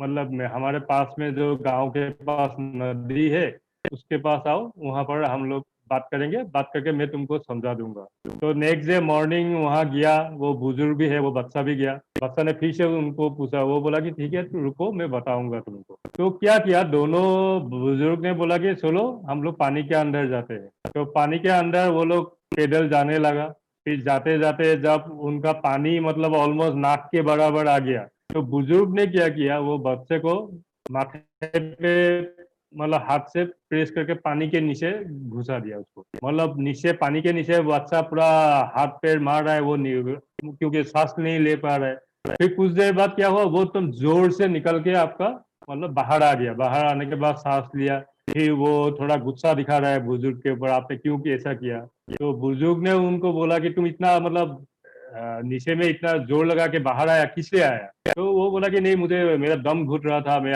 मतलब हमारे पास में जो गांव के पास नदी है उसके पास आओ, वहां पर हम लोग बात करेंगे, बात करके मैं तुमको समझा दूंगा। तो नेक्स्ट डे मॉर्निंग वहां गया, वो बुजुर्ग भी है, वो बच्चा भी गया। बच्चा ने फिर से उनको पूछा, वो बोला कि ठीक है रुको मैं बताऊंगा तुमको। तो क्या किया, दोनों बुजुर्ग ने बोला कि चलो हम लोग पानी के अंदर जाते हैं। तो पानी के अंदर वो लोग पैदल जाने लगा। फिर जाते जाते जब उनका पानी मतलब ऑलमोस्ट नाक के बराबर आ गया, तो बुजुर्ग ने क्या किया, वो बच्चे को माथे पे मतलब हाथ से प्रेस करके पानी के नीचे घुसा दिया उसको। मतलब नीचे पानी के नीचे बच्चा पूरा हाथ पैर मार रहा है, वो क्योंकि सांस नहीं ले पा रहा है। फिर कुछ देर बाद क्या हुआ, वो तुम जोर से निकल के आपका मतलब बाहर आ गया। बाहर आने के बाद सांस लिया, फिर वो थोड़ा गुस्सा दिखा रहा है बुजुर्ग के ऊपर, आपने क्यों ऐसा किया। तो बुजुर्ग ने उनको बोला कि तुम इतना मतलब नीचे में इतना जोर लगा के बाहर आया, किससे आया। तो वो बोला कि नहीं, मुझे मेरा दम घुट रहा था, मैं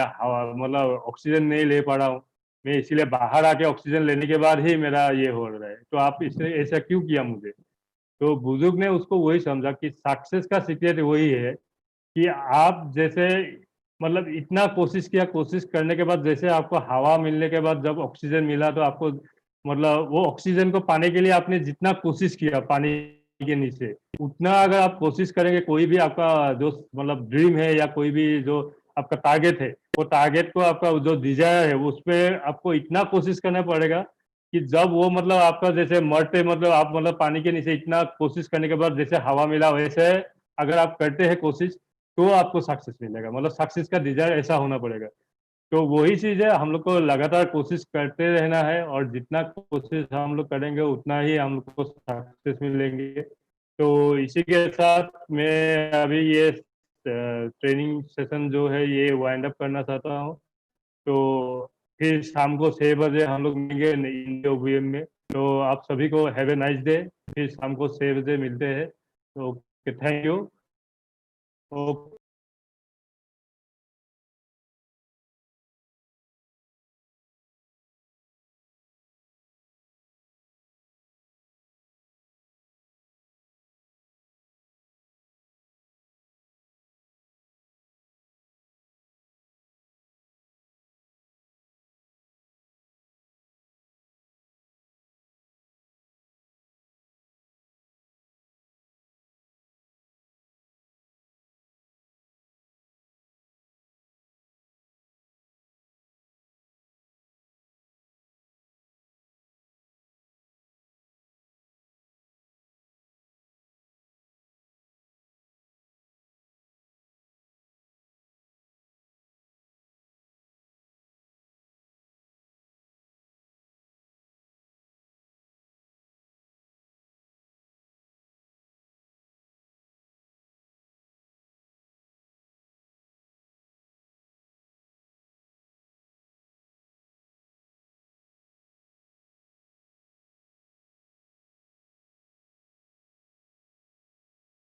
मतलब ऑक्सीजन नहीं ले पा रहा हूँ, मैं इसीलिए बाहर आके ऑक्सीजन लेने के बाद ही मेरा ये हो रहा है। तो आप इसने ऐसा क्यों किया मुझे। तो बुजुर्ग ने उसको वही समझा कि सक्सेस का सीक्रेट वही है कि आप जैसे मतलब इतना कोशिश किया, कोशिश करने के बाद जैसे आपको हवा मिलने के बाद जब ऑक्सीजन मिला, तो आपको मतलब वो ऑक्सीजन को पाने के लिए आपने जितना कोशिश किया पानी के नीचे, उतना अगर आप कोशिश करेंगे, कोई भी आपका जो मतलब ड्रीम है या कोई भी जो आपका टारगेट है, वो टारगेट को आपका जो डिजायर है उस पर आपको इतना कोशिश करना पड़ेगा कि जब वो मतलब आपका जैसे मरते मतलब आप मतलब पानी के नीचे इतना कोशिश करने के बाद जैसे हवा मिला, वैसे अगर आप करते हैं कोशिश तो आपको सक्सेस मिलेगा। मतलब सक्सेस का डिजायर ऐसा होना पड़ेगा। तो वही चीज है, हम लोग को लगातार कोशिश करते रहना है, और जितना कोशिश हम लोग करेंगे उतना ही हम लोग को सक्सेस मिलेंगे। तो इसी के साथ मैं अभी ये ट्रेनिंग सेशन जो है ये वाइंड अप करना चाहता हूँ। तो फिर शाम को 6 बजे हम लोग मिलेंगे इंडिया ओवीएम में। तो आप सभी को हैव ए नाइस डे। फिर शाम को 6 बजे मिलते हैं। तो थैंक यू।